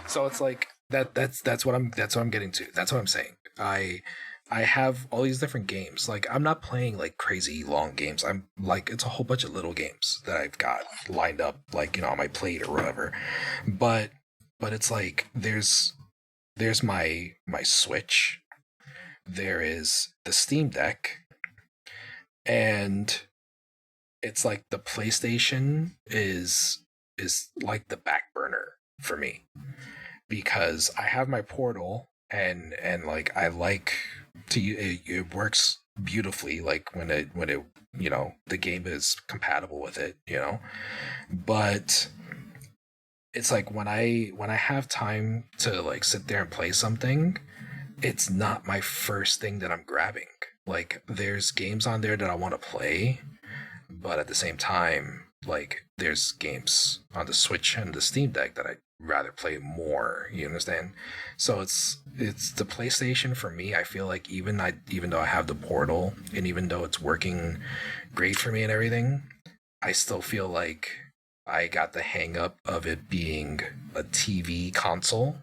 so it's like that's what I'm getting to. That's what I'm saying. I have all these different games. Like I'm not playing like crazy long games. I'm like it's a whole bunch of little games that I've got lined up like on my plate or whatever. But it's like there's my Switch. There is the Steam Deck, and it's like the PlayStation is like the back burner for me because I have my Portal and like I like to it works beautifully, like when it the game is compatible with it, but it's like when I have time to like sit there and play something, it's not my first thing that I'm grabbing. Like there's games on there that I want to play, but at the same time, like there's games on the Switch and the Steam Deck that I'd rather play more. You understand? So it's the PlayStation for me. I feel like even though I have the Portal and even though it's working great for me and everything, I still feel like I got the hang up of it being a TV console.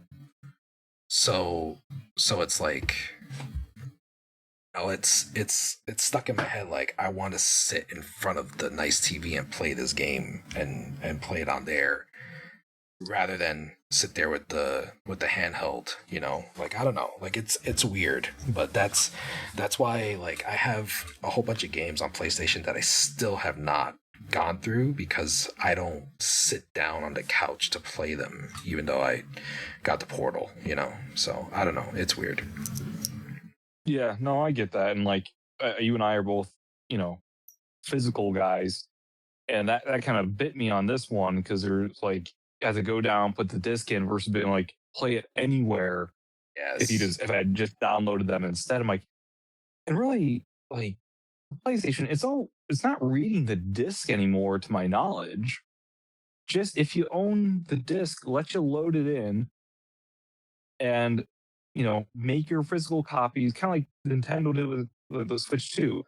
So it's like it's stuck in my head like I want to sit in front of the nice TV and play this game and play it on there rather than sit there with the handheld, like I don't know, like it's weird, but that's why like I have a whole bunch of games on PlayStation that I still have not gone through because I don't sit down on the couch to play them even though I got the Portal, so I don't know, it's weird. Yeah, no, I get that. And like you and I are both, physical guys. And that kind of bit me on this one because there's like, you have to go down, put the disc in versus being like, play it anywhere. Yes. If I had just downloaded them instead, I'm like, and really, like, PlayStation, it's not reading the disc anymore to my knowledge. Just if you own the disc, let you load it in and make your physical copies, kind of like Nintendo did with the Switch 2.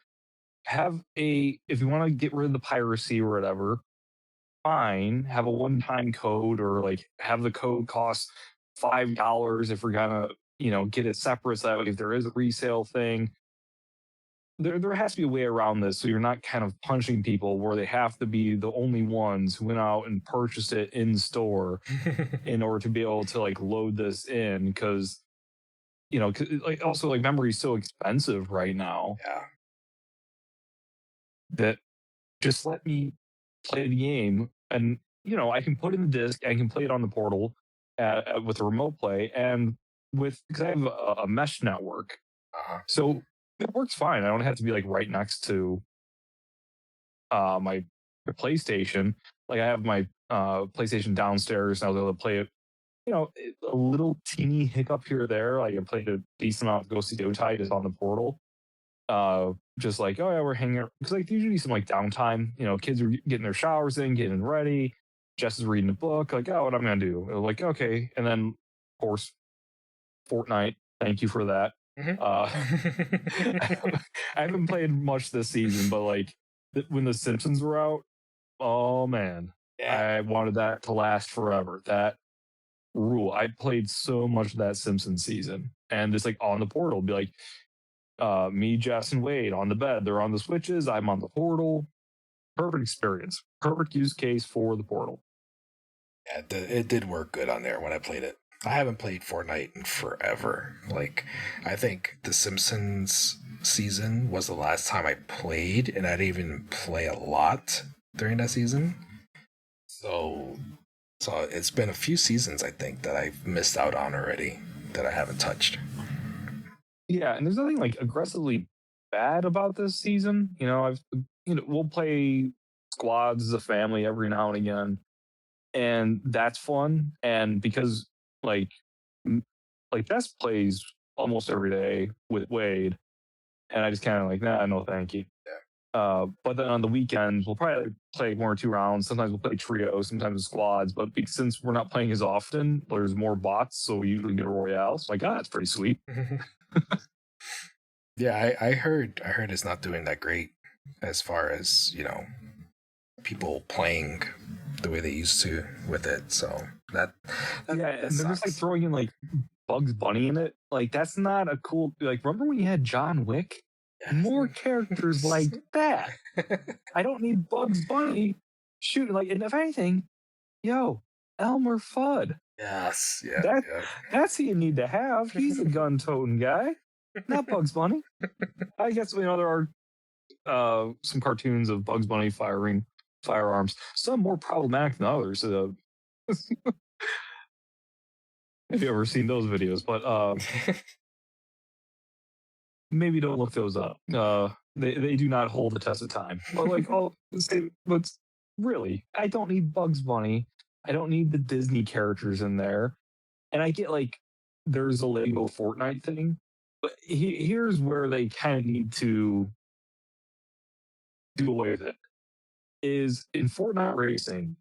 If you want to get rid of the piracy or whatever, fine. Have a one-time code, or like have the code cost $5 if we're gonna get it separate. So that way, if there is a resale thing, there has to be a way around this, so you're not kind of punching people where they have to be the only ones who went out and purchased it in store in order to be able to like load this in, because like also like memory is so expensive right now Yeah. that just let me play the game, and I can put in the disc, I can play it on the Portal with a remote play, and because I have a mesh network, Uh-huh. so it works fine. I don't have to be like right next to my PlayStation. Like I have my PlayStation downstairs, and I was able to play it. A little teeny hiccup here or there. Like I played a decent amount of Ghosty Dotide just on the Portal. Just like, oh yeah, we're hanging out because like usually some like downtime. Kids are getting their showers in, getting ready. Jess is reading a book. Like, oh, what I'm gonna do? Like, okay, and then of course Fortnite. Thank you for that. Uh, Mm-hmm. I haven't played much this season, but like when the Simpsons were out, oh man, Yeah. I wanted that to last forever. That rule. I played so much of that Simpsons season, and just like on the Portal, be like, me, Jess, and Wade on the bed. They're on the Switches. I'm on the Portal. Perfect experience. Perfect use case for the Portal. Yeah, it did work good on there when I played it. I haven't played Fortnite in forever. Like, I think The Simpsons season was the last time I played, and I didn't even play a lot during that season. So, so it's been a few seasons I think that I've missed out on already that I haven't touched. Yeah, and there's nothing like aggressively bad about this season. We'll play squads as a family every now and again, and that's fun. And because like like Jess plays almost every day with Wade, and I just kind of like, nah, no, thank you. But then on the weekends, we'll probably play one or two rounds. Sometimes we'll play trios, sometimes squads. But since we're not playing as often, there's more bots, so we usually get a royale. So like, that's pretty sweet. Yeah, I heard it's not doing that great as far as, people playing the way they used to with it. So that Yeah, that and they're just like sucks. throwing in like Bugs Bunny in it. Like that's not a cool. Like remember when you had John Wick? Yes. More characters like that. I don't need Bugs Bunny shooting like. And if anything, yo, Elmer Fudd. Yes. Yeah. That Yeah. that's who you need to have. He's a gun-toting guy, not Bugs Bunny. I guess there are some cartoons of Bugs Bunny firing firearms. Some more problematic than others. Have you ever seen those videos? But maybe don't look those up. They do not hold the test of time. But like, but really, I don't need Bugs Bunny. I don't need the Disney characters in there. And I get like there's a Lego Fortnite thing, but here's where they kind of need to do away with it. Is in Fortnite racing,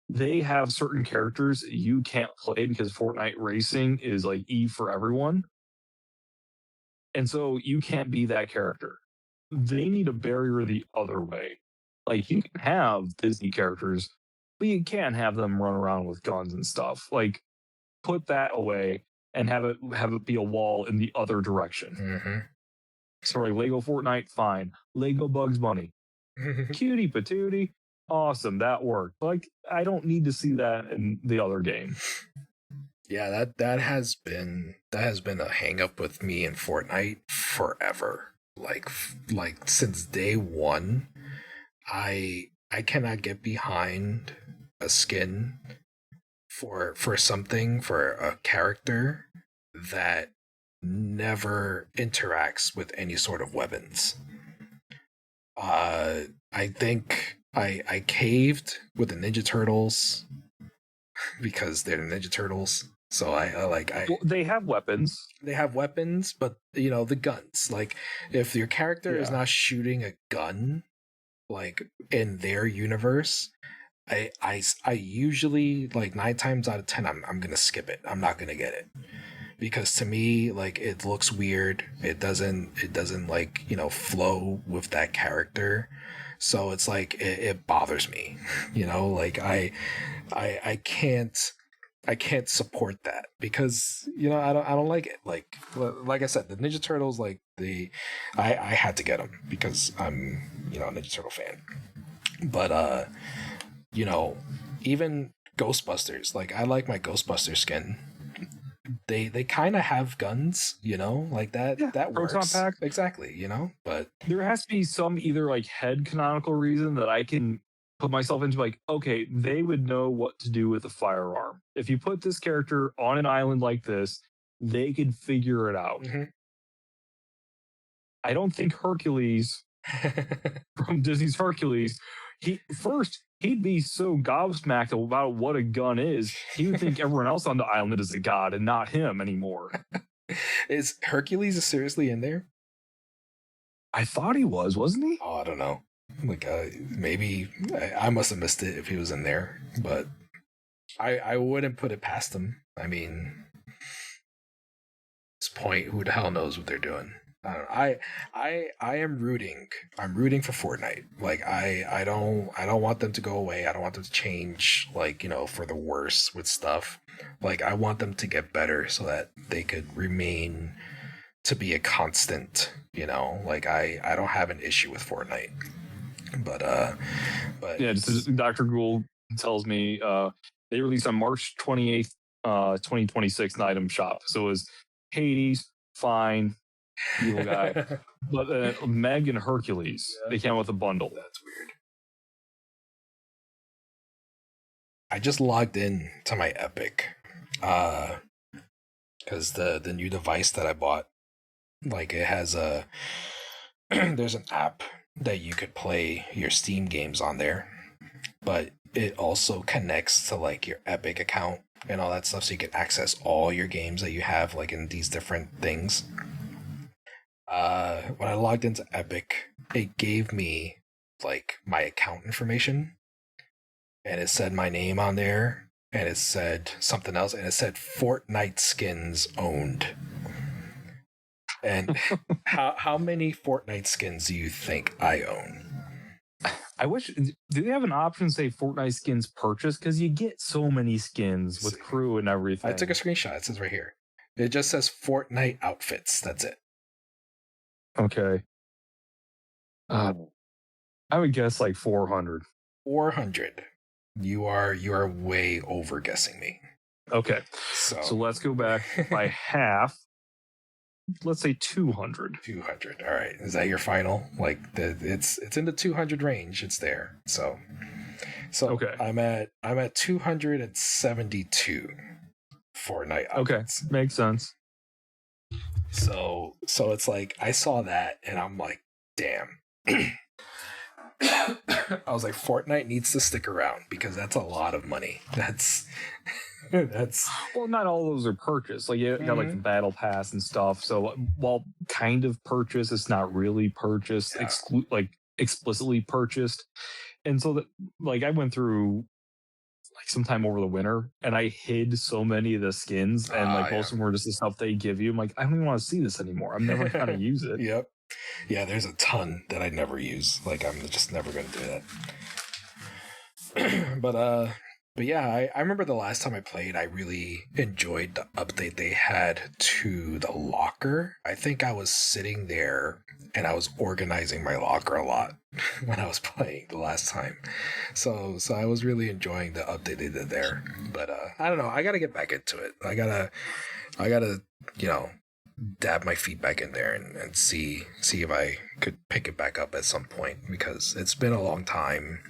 they have certain characters you can't play because Fortnite racing is like E for everyone. And so you can't be that character. They need a barrier the other way. Like you can have Disney characters, but you can't have them run around with guns and stuff. Like put that away and have it be a wall in the other direction. Mm-hmm. So like Lego Fortnite, fine. Lego Bugs Bunny, cutie patootie, awesome, that worked. Like I don't need to see that in the other game. Yeah, that has been a hang up with me in Fortnite forever. Like since day one, I cannot get behind a skin for something, for a character that never interacts with any sort of weapons. I think I caved with the Ninja Turtles because they're the Ninja Turtles. So Well, they have weapons. They have weapons, but you know, the guns. Like if your character is not shooting a gun, like in their universe, I usually like 9 times out of 10 I'm gonna skip it. I'm not gonna get it. Because to me, like it looks weird. It doesn't like, you know, flow with that character. So it's like it bothers me. You know, like I can't support that because you know I don't like it. Like I said, the Ninja Turtles, like I had to get them because I'm, you know, a Ninja Turtle fan. But you know, even Ghostbusters, like I like my Ghostbuster skin. They kind of have guns, you know, like that. Yeah, that works. Proton pack, exactly, you know. But there has to be some either like head canonical reason that I can put myself into, like, okay, they would know what to do with a firearm. If you put this character on an island like this, they could figure it out. Mm-hmm. I don't think Hercules from Disney's Hercules, he'd be so gobsmacked about what a gun is, he would think everyone else on the island is a god and not him anymore. Is Hercules seriously in there? I thought he was, wasn't he? Oh, I don't know. Like maybe I must have missed it if he was in there, but I wouldn't put it past him. I mean, at this point, who the hell knows what they're doing? I don't know. I am rooting. I'm rooting for Fortnite. Like I don't want them to go away. I don't want them to change, like, you know, for the worse with stuff. Like I want them to get better so that they could remain to be a constant, you know. Like I don't have an issue with Fortnite. But yeah, Dr. Gould tells me they released on March 28th, 2026 an item shop. So it was Hades, fine, evil guy. But Meg and Hercules, they came out with a bundle. That's weird. I just logged in to my Epic because the new device that I bought, like it has a there's an app that you could play your Steam games on there, but it also connects to like your Epic account and all that stuff, so you can access all your games that you have like in these different things. When I logged into Epic, it gave me like my account information, and it said my name on there, and it said something else, and it said Fortnite skins owned. And how many Fortnite skins do you think I own? I wish. Do they have an option to say Fortnite skins purchase? Because you get so many skins with crew and everything. I took a screenshot. It says right here. It just says Fortnite outfits. That's it. Okay. I would guess like 400. 400. You are way over guessing me. Okay. So let's go back by half. Let's say 200. 200. All right. Is that your final? Like it's in the 200 range. It's there. So okay. I'm at 272 Fortnite outfits. Okay. Makes sense. So it's like I saw that and I'm like, damn. I was like, Fortnite needs to stick around because that's a lot of money. That's Well, not all those are purchased. Like you got like the battle pass and stuff. So while kind of purchased, it's not really purchased, yeah. like explicitly purchased. And so that like I went through like sometime over the winter and I hid so many of the skins and like most of them were just the stuff they give you. I'm like, I don't even want to see this anymore. I'm never gonna use it. Yep. Yeah, there's a ton that I never use. Like I'm just never gonna do that. But yeah, I remember the last time I played, I really enjoyed the update they had to the locker. I think I was sitting there and I was organizing my locker a lot when I was playing the last time. So I was really enjoying the update they did there. But I don't know, I gotta get back into it. I gotta dab my feet back in there and see if I could pick it back up at some point because it's been a long time.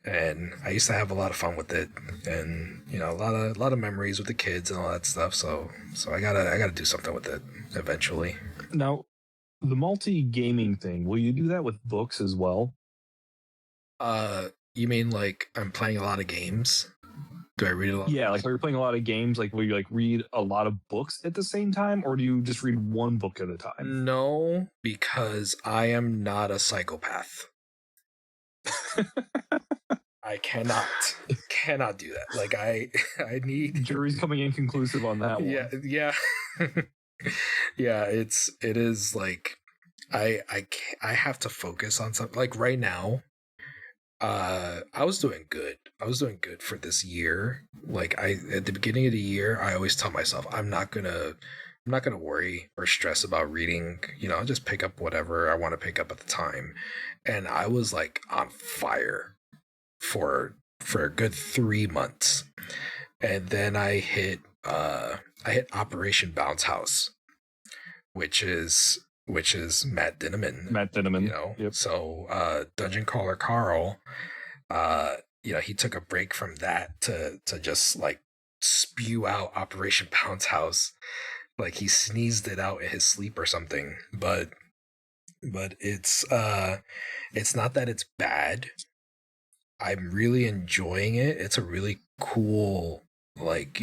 And I used to have a lot of fun with it, and a lot of memories with the kids and all that stuff. So I gotta do something with it eventually. Now, the multi-gaming thing, will you do that with books as well? You mean like I'm playing a lot of games? Do I read a lot? Yeah, like are you playing a lot of games? Like will you like read a lot of books at the same time, or do you just read one book at a time? No, because I am not a psychopath. I cannot do that. Like I need jury's coming inconclusive on that one. Yeah. Yeah, it is like I have to focus on something. Like right now, I was doing good. I was doing good for this year. Like at the beginning of the year, I always tell myself I'm not gonna worry or stress about reading. I'll just pick up whatever I want to pick up at the time. And I was like on fire for a good 3 months, and then I hit Operation Bounce House, which is Matt Dinniman. Yep. So Dungeon Crawler Carl, he took a break from that to just like spew out Operation Bounce House, like he sneezed it out in his sleep or something. But it's not that it's bad. I'm really enjoying it. It's a really cool, like,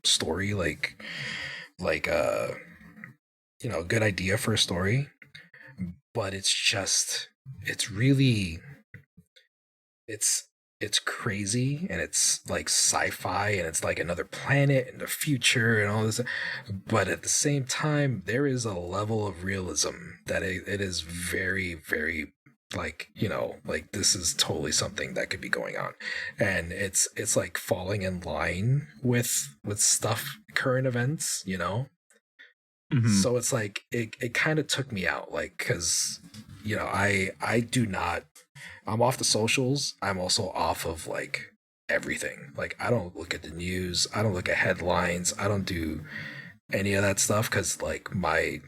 story, like good idea for a story. But it's really, it's crazy, and it's like sci-fi, and it's like another planet in the future and all this. But at the same time, there is a level of realism that it is very, very like like this is totally something that could be going on, and it's like falling in line with stuff, current events. So it's like it kind of took me out, like, because I do not, I'm off the socials. I'm also off of like everything. Like I don't look at the news, I don't look at headlines, I don't do any of that stuff, because like my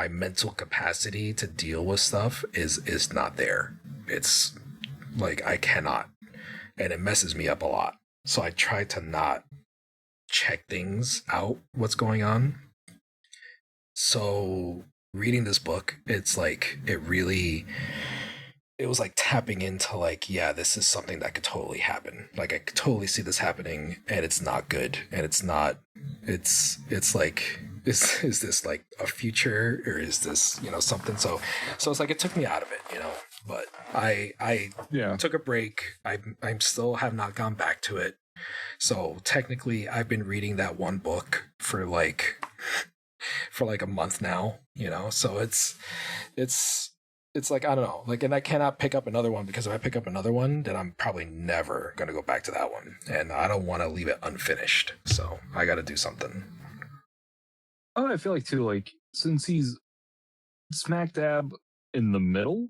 mental capacity to deal with stuff is not there. It's like I cannot, and it messes me up a lot. So I try to not check things out, what's going on. So reading this book, it's like it was like tapping into like, yeah, this is something that could totally happen. Like I could totally see this happening, and it's not good, and it's not. It's like, is this like a future, or is this something? So it's like it took me out of it, But I took a break. I'm still have not gone back to it. So technically, I've been reading that one book for like a month now. So it's like, I don't know, like, and I cannot pick up another one, because if I pick up another one, then I'm probably never going to go back to that one, and I don't want to leave it unfinished. So I got to do something. Oh, I feel like too, like, since he's smack dab in the middle,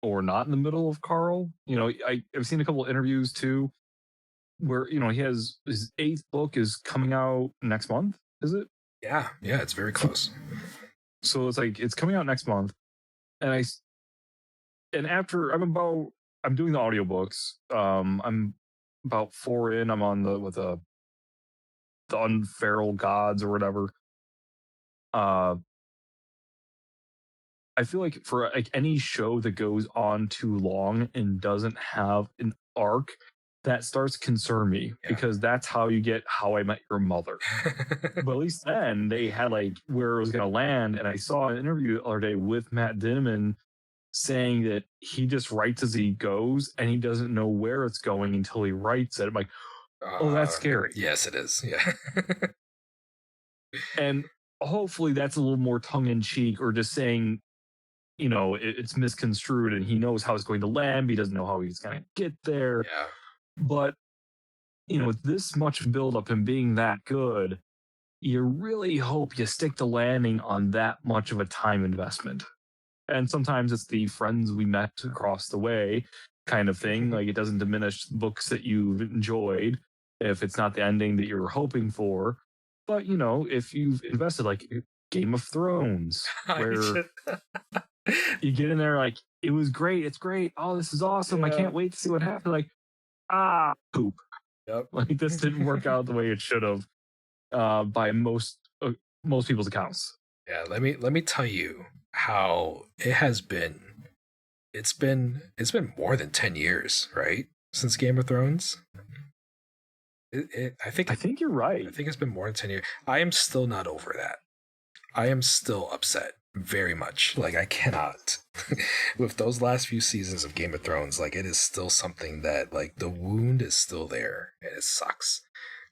or not in the middle of Carl, I've seen a couple of interviews too, where he has his 8th book is coming out next month. Is it? Yeah, it's very close. So it's like it's coming out next month, and after I'm doing the audiobooks. I'm about 4 in. I'm on the Unferal Gods or whatever. uh I feel like for like any show that goes on too long and doesn't have an arc, that starts to concern me Yeah. because that's how you get How I Met Your Mother. But at least then they had like where it was going to land. And I saw an interview the other day with Matt Dinman saying that he just writes as he goes and he doesn't know where it's going until he writes it. I'm like, oh, that's scary. Yes, it is. Yeah. And hopefully that's a little more tongue in cheek or just saying, it's misconstrued and he knows how it's going to land, but he doesn't know how he's going to get there. Yeah. But, with this much buildup and being that good, you really hope you stick the landing on that much of a time investment. And sometimes it's the friends we met across the way kind of thing. Like it doesn't diminish books that you've enjoyed if it's not the ending that you're hoping for. But, if you've invested like Game of Thrones, where you get in there like, it was great. It's great. Oh, this is awesome. I can't wait to see what happens. Like, poop. Yep. Like this didn't work out the way it should have by most people's accounts. Yeah, let me tell you how it has been. It's been more than 10 years, right? Since Game of Thrones. I think you're right. I think it's been more than 10 years. I am still not over that. I am still upset very much. Like I cannot with those last few seasons of Game of Thrones, like it is still something that like the wound is still there and it sucks.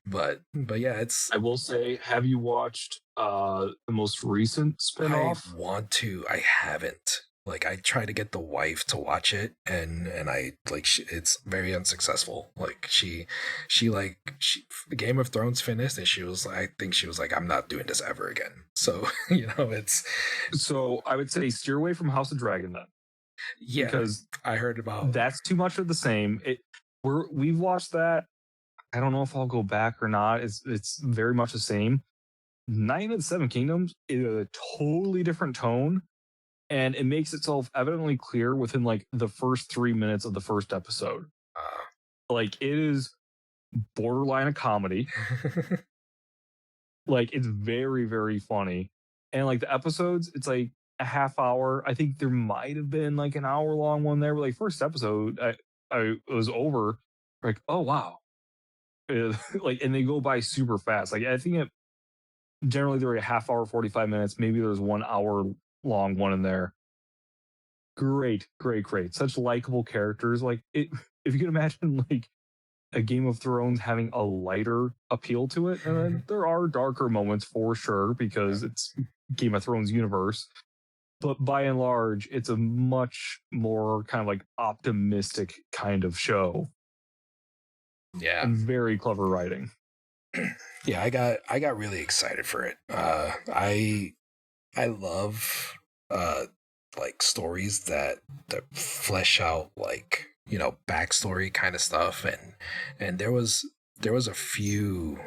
But yeah, it's. I will say, have you watched the most recent spinoff? I want to. I haven't. Like I try to get the wife to watch it, and I like it's very unsuccessful. Like she Game of Thrones finished, and she was. I think she was like, I'm not doing this ever again. So it's. So I would say steer away from House of Dragon then. Yeah, because I heard about that's too much of the same. We've watched that. I don't know if I'll go back or not. It's very much the same. Nine of the Seven Kingdoms is a totally different tone, and it makes itself evidently clear within like the first 3 minutes of the first episode. Like it is borderline a comedy. Like it's very, very funny. And like the episodes, it's like a half hour. I think there might have been like an hour long one there. But like first episode, I was over. Like, oh wow. Like, and they go by super fast. Like I think generally they're a half hour, 45 minutes. Maybe there's 1 hour long one in there. Great. Such likable characters. Like if you can imagine like a Game of Thrones having a lighter appeal to it, and then there are darker moments for sure because it's Game of Thrones universe. But by and large, it's a much more kind of like optimistic kind of show. Yeah. And very clever writing. Yeah, I got really excited for it. I love like stories that flesh out like, backstory kind of stuff, and there was a few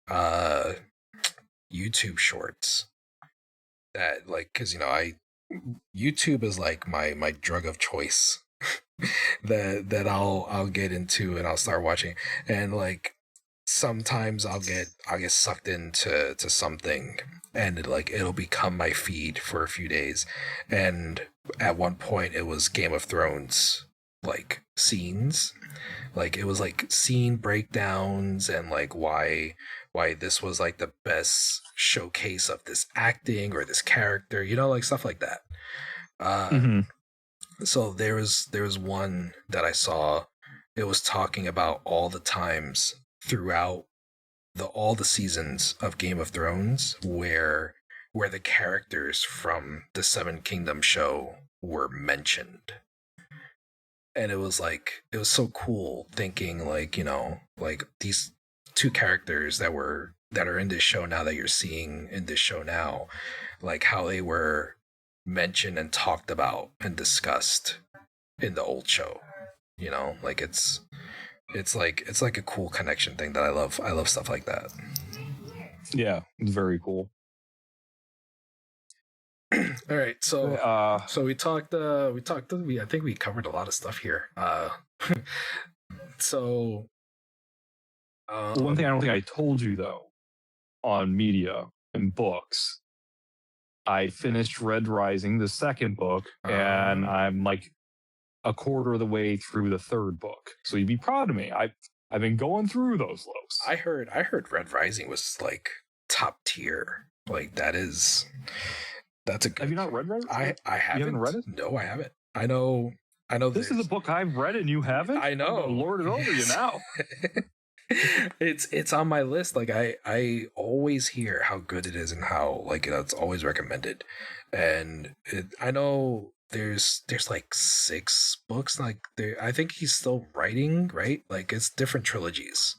YouTube shorts that like, cuz YouTube is like my drug of choice. that I'll get into and I'll start watching, and like sometimes I'll get sucked into something, and it'll become my feed for a few days. And at one point it was Game of Thrones like scenes, like it was like scene breakdowns and like why this was like the best showcase of this acting or this character, like stuff like that. So there was one that I saw. It was talking about all the times throughout all the seasons of Game of Thrones where the characters from the Seven Kingdom show were mentioned. And it was so cool thinking like, like these two characters that are in this show now, that you're seeing in this show now, like how they were mentioned and talked about and discussed in the old show. Like it's like a cool connection thing that I love stuff like that. Yeah, it's very cool. All right, so we talked I think we covered a lot of stuff here. So one thing I don't think I told you though, on media and books, I finished Red Rising, the second book, and I'm like a quarter of the way through the third book. So you'd be proud of me. I've been going through those lows. I heard Red Rising was like top tier. Like that's a good. Have you not read Red Rising? I haven't. You haven't read it? No, I haven't. I know This is a book I've read and you haven't? I know. I'm gonna lord it over you now. It's on my list. Like I always hear how good it is and how like it's always recommended. And I know there's like 6 books. Like I think he's still writing, right? Like it's different trilogies.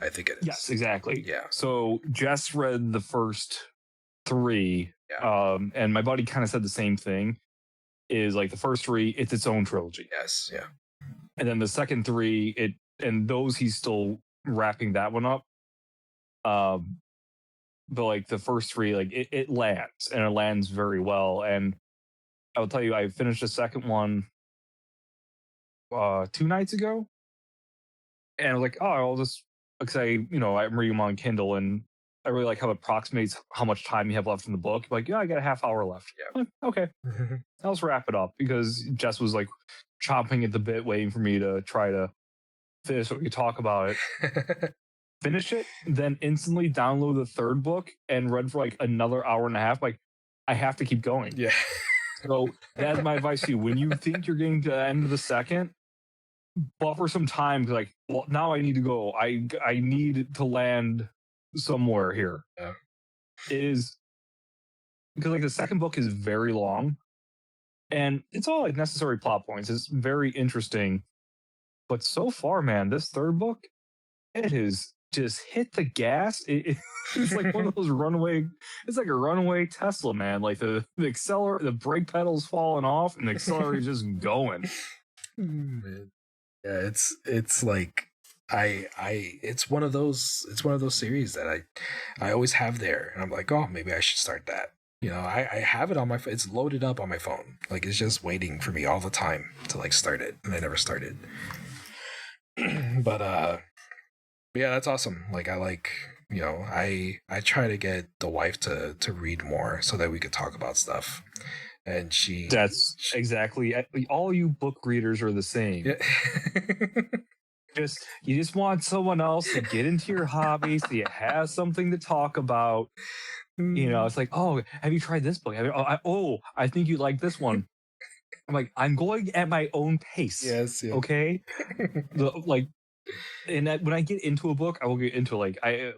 I think it is. Yes, exactly. Yeah. So Jess read the first 3. Yeah. And my buddy kind of said the same thing. Is like the first 3, it's its own trilogy. Yes, yeah. And then the second 3, he's still wrapping that one up. But like the first 3, like it lands, and it lands very well. And I will tell you, I finished the second one 2 nights ago, and I was like, oh, I'll just, because I'm reading them on Kindle, and I really like how it approximates how much time you have left in the book. Like, yeah, I got a half hour left. Yeah. Okay. I'll just wrap it up, because Jess was like chomping at the bit, waiting for me to try to finish what we talk about it. Finish it, then instantly download the third book and read for like another hour and a half. Like, I have to keep going. Yeah. So that's my advice to you. When you think you're getting to the end of the second, buffer some time. Like, well, now I need to go. I need to land somewhere here. Yeah. It is because like the second book is very long, and it's all like necessary plot points. It's very interesting, but so far, man, this third book, it has just hit the gas. It's like one of those runaway. It's like a runaway Tesla, man. Like the accelerator, the brake pedal's falling off, and the accelerator's just going. Man. Yeah, it's like it's one of those series that I always have there, and I'm like, oh, maybe I should start that. I have it on my phone. It's loaded up on my phone. Like, it's just waiting for me all the time to like start it, and I never started. But yeah, that's awesome. Like, I try to get the wife to read more so that we could talk about stuff. And that's exactly, all you book readers are the same. Yeah. You just want someone else to get into your hobby, so you have something to talk about. It's like, oh, have you tried this book? I think you like this one. I'm like, I'm going at my own pace. Yes. Yeah. Okay. And when I get into a book, I will get into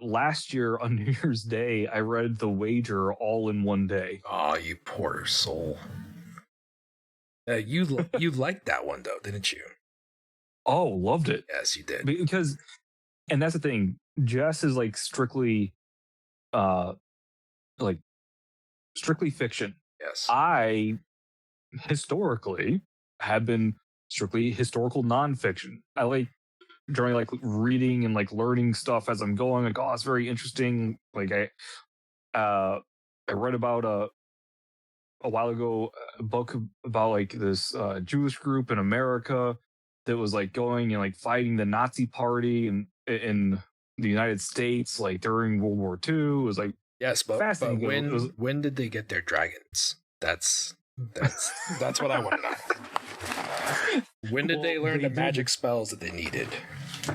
last year on New Year's Day, I read The Wager all in one day. Oh, you poor soul. You liked that one though, didn't you? Oh, loved it. Yes, you did. Because, and that's the thing, Jess is like strictly fiction. Yes. I historically have been strictly historical nonfiction. I like during like reading and like learning stuff as I'm going, like, oh, it's very interesting. Like I read about a while ago a book about like this Jewish group in America that was like going and like fighting the Nazi party in the United States, like during World War II. It was like, yes, but when did they get their dragons? That's what I want to know. When did they learn the magic spells that they needed?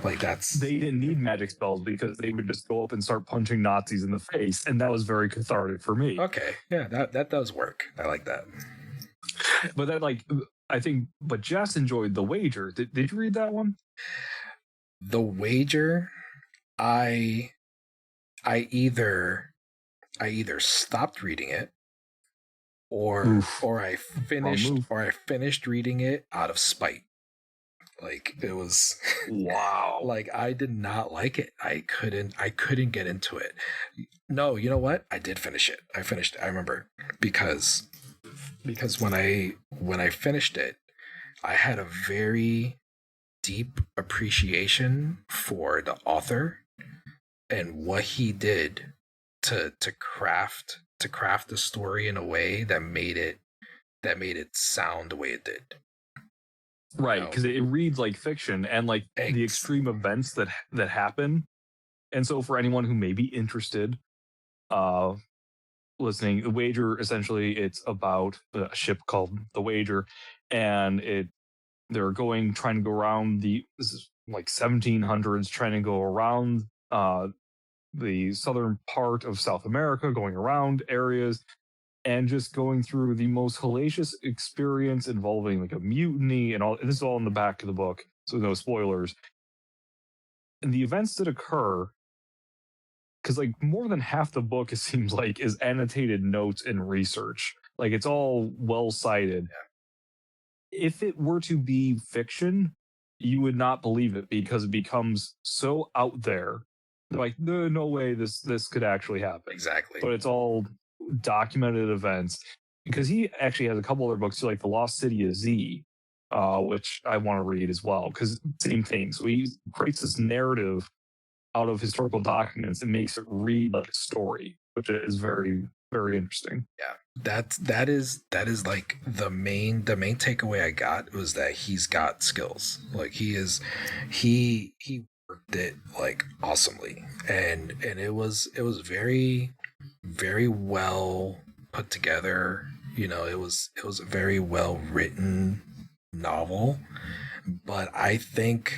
Like they didn't need magic spells because they would just go up and start punching Nazis in the face, and that was very cathartic for me. Okay, yeah, that does work. I like that. But but Jess enjoyed The Wager. Did you read that one? The Wager, I either stopped reading it or I finished reading it out of spite. Like, it was wow. Like, I did not like it. I couldn't get into it. No, you know what? I did finish it. I remember because when I finished it, I had a very deep appreciation for the author and what he did to craft the story in a way that made it sound the way it did. Right, because it reads like fiction and like the extreme events that happen. And so for anyone who may be interested, listening, the Wager, essentially, it's about a ship called the Wager, and they're trying to go around this is like 1700s, trying to go around the southern part of South America, going around areas and just going through the most hellacious experience involving like a mutiny and all. And this is all in the back of the book, so no spoilers. And the events that occur, because like more than half the book, it seems like, is annotated notes and research. Like it's all well cited. If it were to be fiction, you would not believe it because it becomes so out there. Like, no way this could actually happen. Exactly. But it's all documented events. Because he actually has a couple other books too, like The Lost City of Z, which I want to read as well. Because same thing. So he creates this narrative out of historical documents and makes it read like a story, which is very, very interesting. Yeah. That is like the main takeaway I got was that he's got skills. Like he worked it like awesomely, and it was very, very well put together. You know, it was a very well written novel, but I think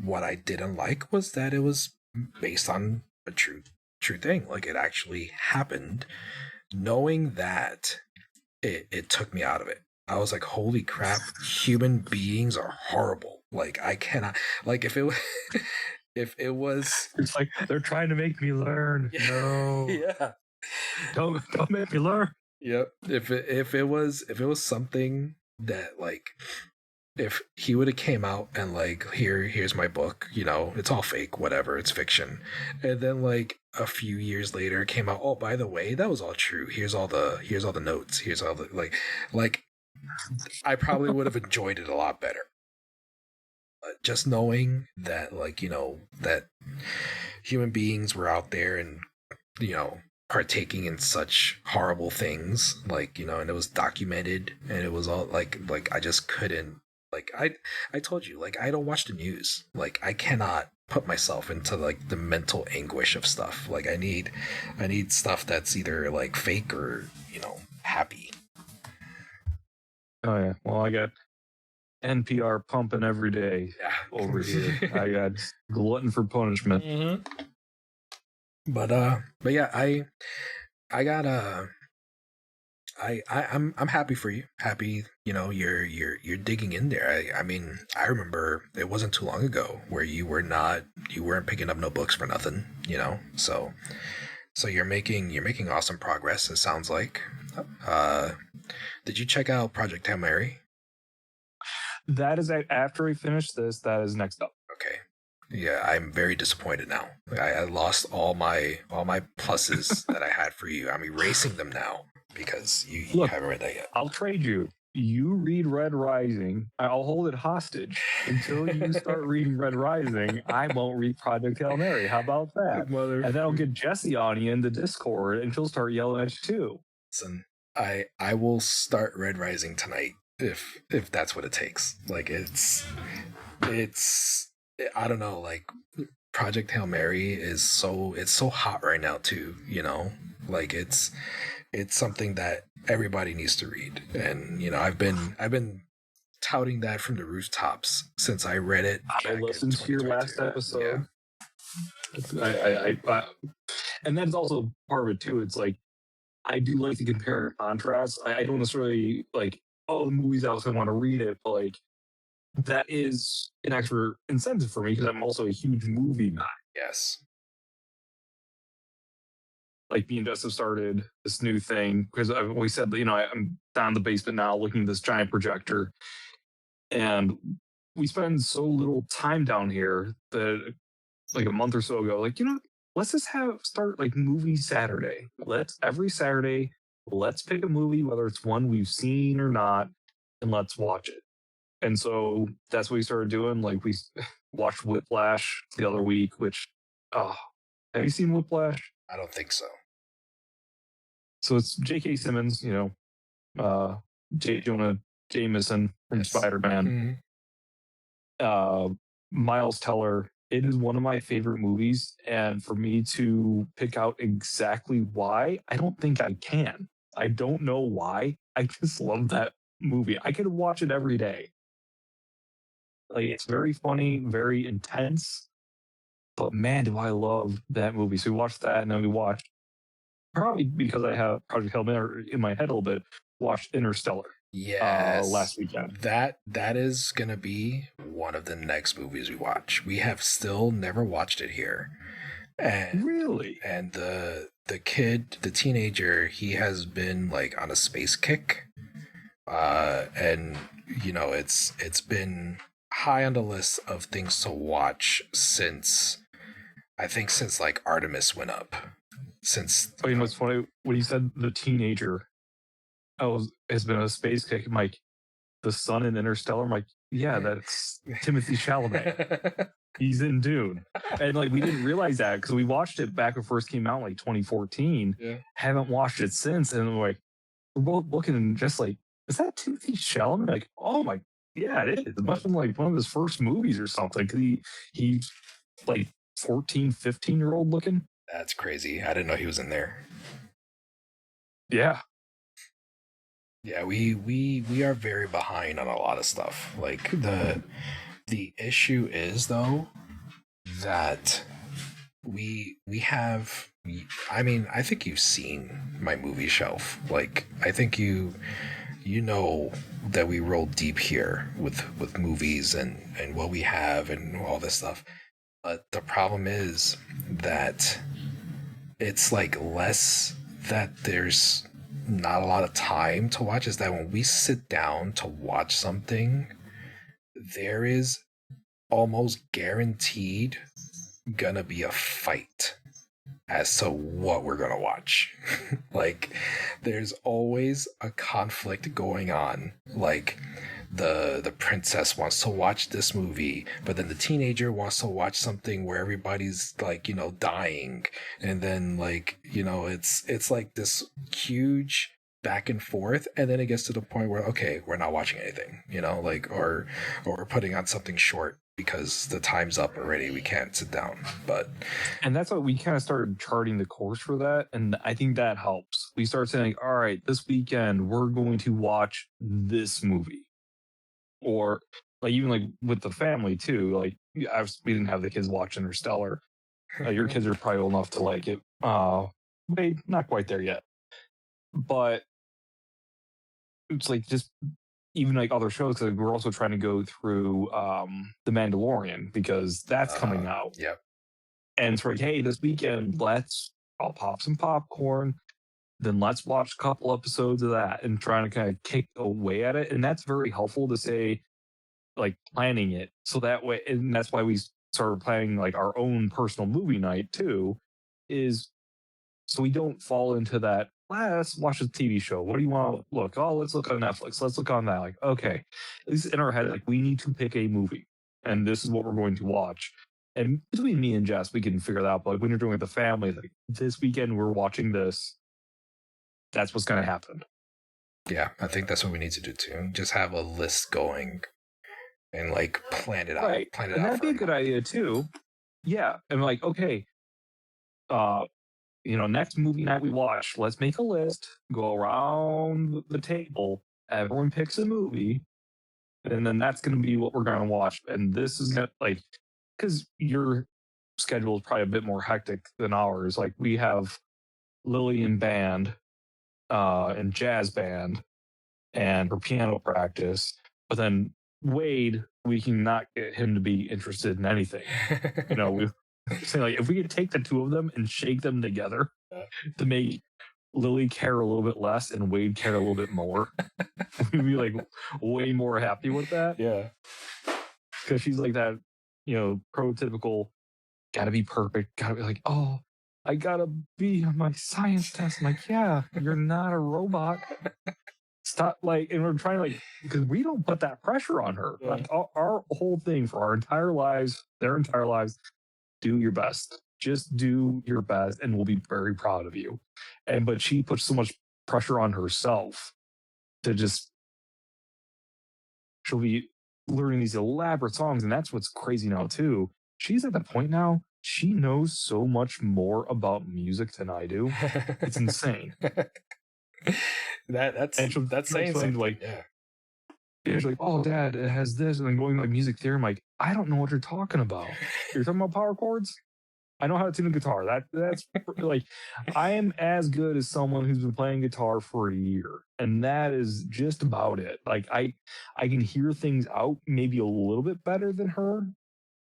what I didn't like was that it was based on a true thing. Like it actually happened. Knowing that, it took me out of it. I was like, holy crap, human beings are horrible. Like I cannot, like if it was it's like they're trying to make me learn. No. Yeah. Don't make me learn. Yep. If it was something that like, if he would have came out and like, here's my book, you know, it's all fake, whatever, it's fiction, and then like a few years later came out, oh, by the way, that was all true, here's all the notes, here's all the like I probably would have enjoyed it a lot better. But just knowing that, like, you know, that human beings were out there and, you know, partaking in such horrible things, like, you know, and it was documented and it was all like I just couldn't. Like I told you, like I don't watch the news. Like I cannot put myself into like the mental anguish of stuff. Like I need stuff that's either like fake or, you know, happy. Oh yeah. Well, I got NPR pumping every day over here. I got glutton for punishment. Mm-hmm. But yeah, I got I'm happy for you. Happy, you know, you're digging in there. I mean, I remember it wasn't too long ago where you weren't picking up no books for nothing, you know. So you're making awesome progress, it sounds like. Did you check out Project Hail Mary? That is after we finish this, that is next up. Okay. Yeah, I'm very disappointed now. I lost all my pluses that I had for you. I'm erasing them now because you haven't read that yet. I'll trade you. You read Red Rising. I'll hold it hostage until you start reading Red Rising. I won't read Project Hail Mary. How about that? And then I'll get Jessie on you in the Discord, and she'll start yelling at you too. Listen, I will start Red Rising tonight if that's what it takes. Like it's I don't know, like Project Hail Mary is so hot right now too, you know? Like it's something that everybody needs to read. And, you know, I've been touting that from the rooftops since I read it. I listened to your last episode. Yeah. I and that's also part of it too. It's like I do like to compare and contrast. I don't necessarily like, oh, the movie's out, so I want to read it, but like that is an extra incentive for me because I'm also a huge movie guy. Yes. Like me and Jess have started this new thing because I've always said that, you know, I'm down in the basement now looking at this giant projector, and we spend so little time down here that like a month or so ago, like, you know, let's just start like movie Saturday. Every Saturday, let's pick a movie, whether it's one we've seen or not, and let's watch it. And so that's what we started doing. Like we watched Whiplash the other week, which, have you seen Whiplash? I don't think so. So it's J.K. Simmons, you know, Jonah Jameson from Spider-Man, Mm-hmm. Miles Teller, It is one of my favorite movies, and for me to pick out exactly why, I don't think I can. I don't know why. I just love that movie. I could watch it every day. Like, it's very funny, very intense, but man, do I love that movie. So we watched that, and then we watched, probably because I have Project Hail Mary in my head a little bit, watched Interstellar Yes. last weekend. That is gonna be one of the next movies we watch. We have still never watched it here. And Really? and the kid, the teenager, he has been like on a space kick. And it's been high on the list of things to watch since, I think, since like Artemis went up. Since Oh, you know what's funny? When you said the teenager, has been a space kick. I'm like, the sun in Interstellar. I'm like, yeah, that's Timothy Chalamet. He's in Dune. And like, we didn't realize that because we watched it back when it first came out, like 2014. Yeah. Haven't watched it since. And we're like, we're both looking and just like, is that Timothy Chalamet? Like, oh my, yeah, it is. It must have been like one of his first movies or something. Cause he's like 14, 15-year-old looking. That's crazy. I didn't know he was in there. Yeah. Yeah, we are very behind on a lot of stuff. Like the issue is though that we have, I mean, I think you've seen my movie shelf. Like I think you know that we roll deep here with movies and what we have and all this stuff. But the problem is that it's like less that there's not a lot of time to watch, is that when we sit down to watch something, there is almost guaranteed gonna be a fight as to what we're gonna watch. Like there's always a conflict going on. Like the princess wants to watch this movie, but then the teenager wants to watch something where everybody's like, dying. And then like, it's like this huge back and forth, and then it gets to the point where, okay, we're not watching anything, like, or we're putting on something short because the time's up already, we can't sit down. But And that's what we kind of started charting the course for that. And I think that helps. We start saying, all right, this weekend, we're going to watch this movie. Or like, even like with the family too, like we didn't have the kids watch Interstellar. Your kids are probably old enough to like it. Wait, not quite there yet. But it's like just even like other shows, because we're also trying to go through The Mandalorian because that's coming out. Yep. And it's like, hey, this weekend, I'll pop some popcorn, then let's watch a couple episodes of that and trying to kind of kick away at it. And that's very helpful to say, like, planning it. So that way, and that's why we started planning like our own personal movie night too, is so we don't fall into that. Let's watch a TV show. What do you want to look? Oh, let's look on Netflix. Let's look on that. Like, okay, at least in our head, like we need to pick a movie, and this is what we're going to watch. And between me and Jess, we can figure that out. But like, when you're doing it with the family, like this weekend we're watching this. That's what's going to happen. Yeah, I think that's what we need to do too. Just have a list going and like plan it out. Right. Plan it And out. that'd be a good idea too. Yeah. And like, okay, next movie night we watch, let's make a list, go around the table, everyone picks a movie, and then that's going to be what we're going to watch. And this is gonna, like, because your schedule is probably a bit more hectic than ours. Like, we have Lily in band and jazz band and for piano practice, but then Wade, we cannot get him to be interested in anything. We say, like, if we could take the two of them and shake them together to make Lily care a little bit less and Wade care a little bit more, we'd be like way more happy with that. Yeah. Because she's like that, prototypical, gotta be perfect, gotta be like, oh, I gotta be on my science test. I'm like, yeah, you're not a robot. Stop, like, and we're trying to, like, because we don't put that pressure on her. Like, our whole thing for our entire lives, their entire lives, do your best. Just do your best, and we'll be very proud of you. But she puts so much pressure on herself to just, she'll be learning these elaborate songs, and that's what's crazy now too. she's at the point now, she knows so much more about music than I do. It's insane. That's saying something. Like, yeah. she's like, "Oh, Dad, it has this," and then going like music theory. I'm like, I don't know what you're talking about. You're talking about power chords. I know how to tune a guitar. That's like, I am as good as someone who's been playing guitar for a year, and that is just about it. Like, I can hear things out maybe a little bit better than her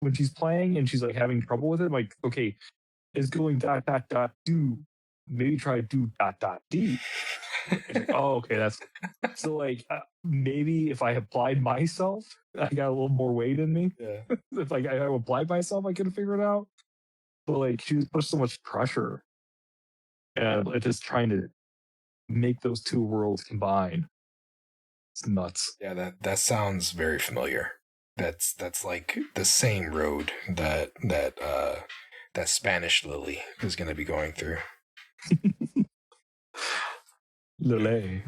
when she's playing, and she's like having trouble with it. I'm like, okay, it's going dot dot dot do. Maybe try do dot dot d. Like, oh, okay, that's so like maybe if I applied myself, I got a little more weight in me. Yeah. If like I applied myself, I could have figured it out. But like she was put so much pressure, and like, just trying to make those two worlds combine. It's nuts. Yeah, that sounds very familiar. That's like the same road that Spanish Lily is going to be going through. Lele.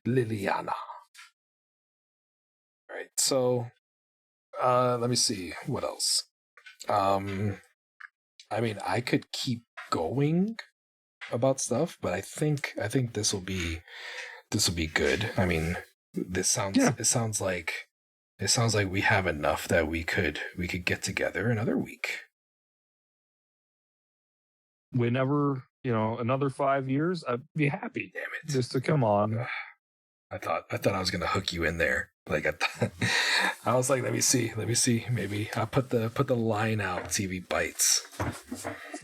Liliana. All right, so let me see what else. I mean, I could keep going about stuff, but I think this will be good. I mean, it sounds like we have enough that we could get together another week. Whenever, another 5 years, I'd be happy. Damn it. Just to come on. I thought I was gonna hook you in there. Like I was like, let me see. Maybe I'll put the line out. TV bites.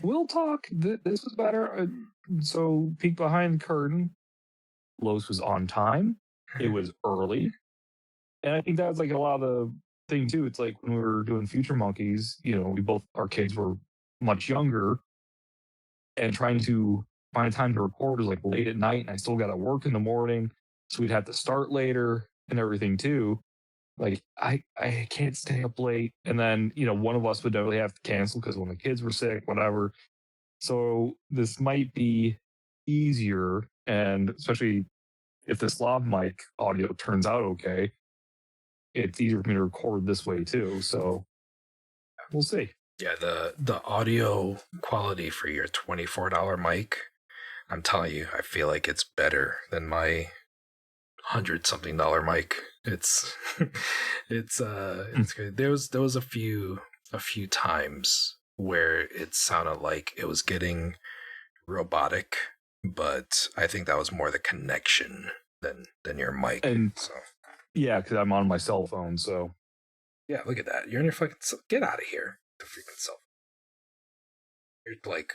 We'll talk. This was better. So peek behind the curtain. Lowe's was on time. It was early, and I think that was like a lot of the thing too. It's like when we were doing Future Monkeys. Our kids were much younger, and trying to find time to record was like late at night, and I still got to work in the morning. So we'd have to start later and everything too. Like I can't stay up late. And then, one of us would definitely have to cancel because when the kids were sick, whatever. So this might be easier. And especially if this lav mic audio turns out okay, it's easier for me to record this way too. So we'll see. Yeah, the audio quality for your $24 mic, I'm telling you, I feel like it's better than my $100-something mic. It's good. There was a few times where it sounded like it was getting robotic, but I think that was more the connection than your mic. And so yeah, because I'm on my cell phone. So yeah, look at that. You're on your fucking get out of here. The freaking cell phone. You're like,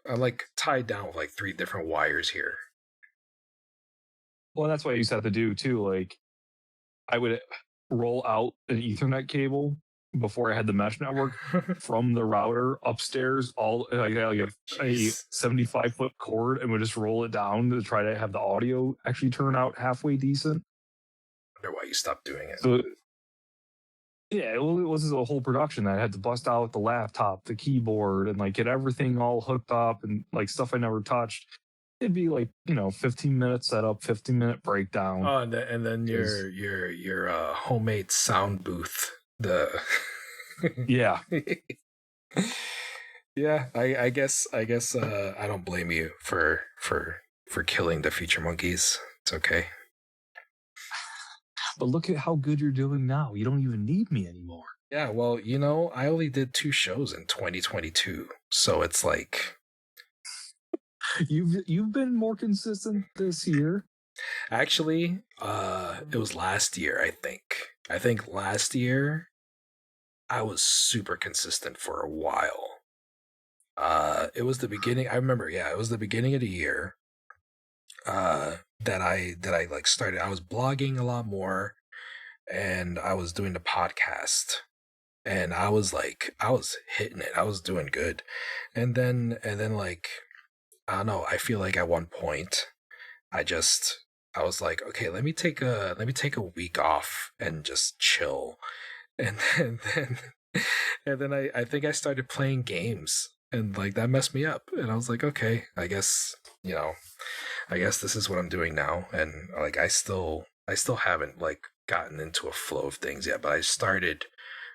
I'm like tied down with like 3 different wires here. Well, that's what I used to have to do too. Like, I would roll out an Ethernet cable before I had the mesh network from the router upstairs. I got like a 75-foot cord, and would just roll it down to try to have the audio actually turn out halfway decent. I wonder why you stopped doing it. So, yeah, well, it was a whole production that I had to bust out the laptop, the keyboard, and like get everything all hooked up and like stuff I never touched. It'd be like 15-minute setup, 15-minute breakdown. Oh, and then your homemade sound booth. Yeah. Yeah, I guess I don't blame you for killing the Future Monkeys. It's okay. But look at how good you're doing now. You don't even need me anymore. Yeah, well, I only did 2 shows in 2022, so it's like you've been more consistent this year. Actually, it was last year, I think. I think last year I was super consistent for a while. It was the beginning. I remember, it was the beginning of the year. That I like started. I was blogging a lot more, and I was doing the podcast, and I was hitting it. I was doing good, and then like, I don't know. I feel like at one point, I was like, okay, let me take a week off and just chill, and then I think I started playing games, and like that messed me up, and I was like, okay, I guess this is what I'm doing now, and like I still haven't like gotten into a flow of things yet, but I started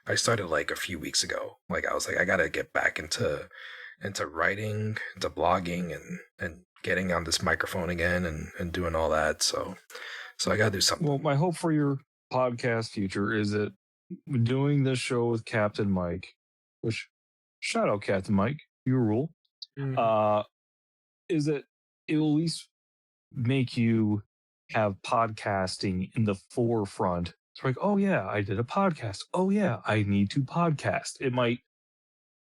I started like a few weeks ago. Like I was like, I gotta get back into writing, into blogging, and getting on this microphone again and doing all that. So I gotta do something. Well, my hope for your podcast future is that doing this show with Captain Mike, which shout out Captain Mike, you rule, Mhm. is that it will at least make you have podcasting in the forefront. It's like, oh yeah, I did a podcast. Oh yeah, I need to podcast. It might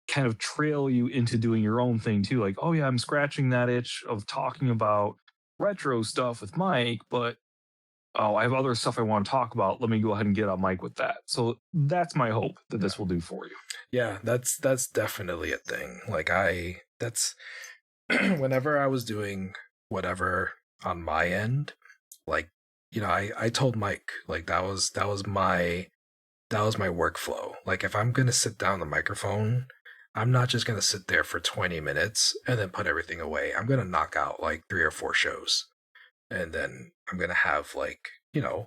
kind of trail you into doing your own thing too. Like, oh yeah, I'm scratching that itch of talking about retro stuff with Mike, but oh, I have other stuff I want to talk about. Let me go ahead and get on Mike with that. So that's my hope that this will do for you. Yeah, that's definitely a thing. Like that's whenever I was doing whatever on my end, like, I told Mike, like, that was my workflow. Like, if I'm gonna sit down the microphone, I'm not just gonna sit there for 20 minutes and then put everything away. I'm gonna knock out like 3 or 4 shows, and then I'm gonna have like,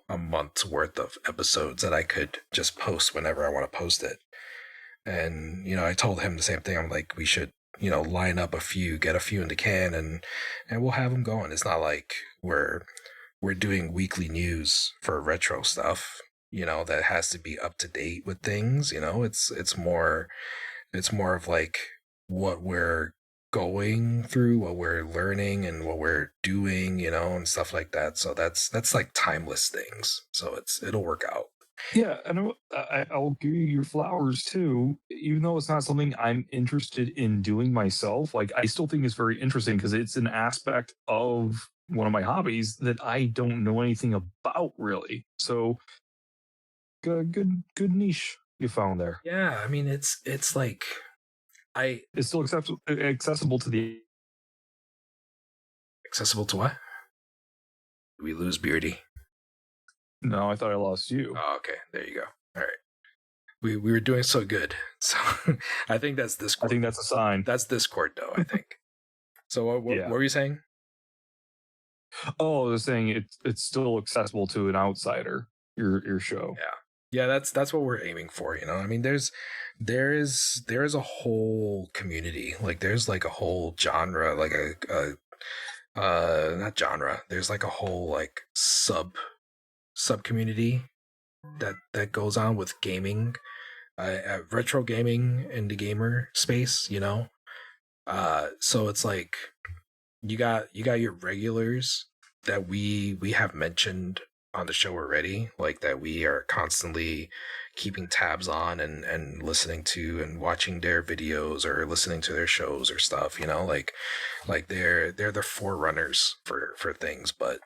a month's worth of episodes that I could just post whenever I want to post it. And I told him the same thing. I'm like, we should, line up a few, get a few in the can, and we'll have them going. It's not like we're doing weekly news for retro stuff, that has to be up to date with things. It's more of like what we're going through, what we're learning, and what we're doing, and stuff like that. So that's like timeless things. So it'll work out. Yeah, and I'll give you your flowers too. Even though it's not something I'm interested in doing myself, like I still think it's very interesting because it's an aspect of one of my hobbies that I don't know anything about really. So good niche you found there. Yeah, I mean it's like I It's still accessible to the. accessible to what? We lose Beardy. No, I thought I lost you. Oh, okay. There you go. All right. We were doing so good. So I think that's I Discord. think that's a sign. That's Discord though, I think. So what Yeah. were you saying? Oh, I was saying it's still accessible to an outsider. Your show. Yeah, that's what we're aiming for. I mean, there is a whole community. Like there's like a whole genre, like a not genre. There's like a whole like sub community that goes on with gaming, retro gaming in the gamer space. So it's like you got your regulars that we have mentioned on the show already, like that we are constantly keeping tabs on and listening to and watching their videos or listening to their shows or stuff, like they're the forerunners for things, but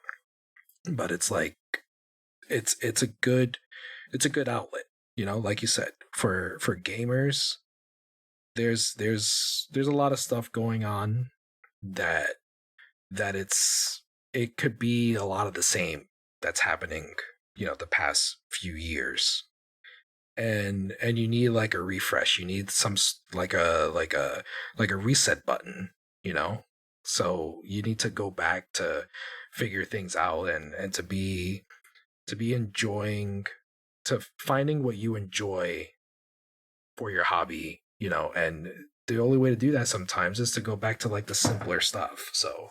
it's like it's a good outlet, like you said, for gamers. There's a lot of stuff going on that it could be a lot of the same that's happening, the past few years. And you need like a refresh. You need some like a reset button, So you need to go back to figure things out and to be enjoying, to finding what you enjoy for your hobby, and the only way to do that sometimes is to go back to like the simpler stuff. So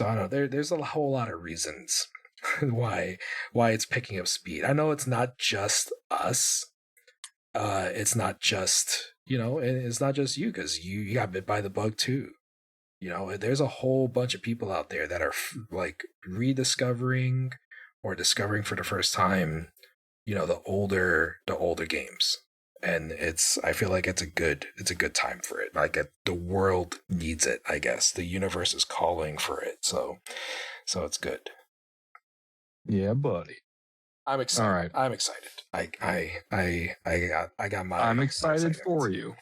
I don't know. There's a whole lot of reasons why it's picking up speed. I know it's not just us. It's not just it's not just you, because you got bit by the bug too. There's a whole bunch of people out there that are like rediscovering or discovering for the first time, the older games. And I feel like it's a good time for it. Like the world needs it, I guess. The universe is calling for it. So it's good. Yeah, buddy. I'm excited. All right. I'm excited. I got my. I'm excited for you.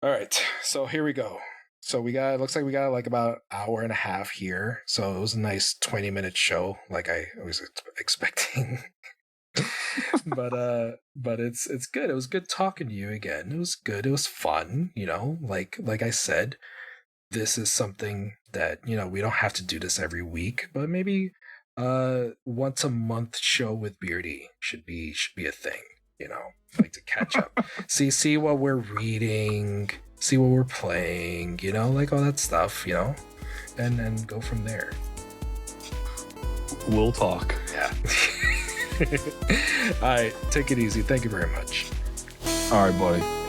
All right. So here we go. So it looks like we got like about an hour and a half here. So it was a nice 20-minute show, like I was expecting. but it's good. It was good talking to you again. It was good. It was fun, like I said, this is something that, we don't have to do this every week, but maybe once a month show with Beardy should be a thing, You know, I like to catch up. see what we're reading, see what we're playing, you know, like all that stuff, you know, and go from there. We'll talk. Yeah. All right, take it easy. Thank you very much. All right, buddy.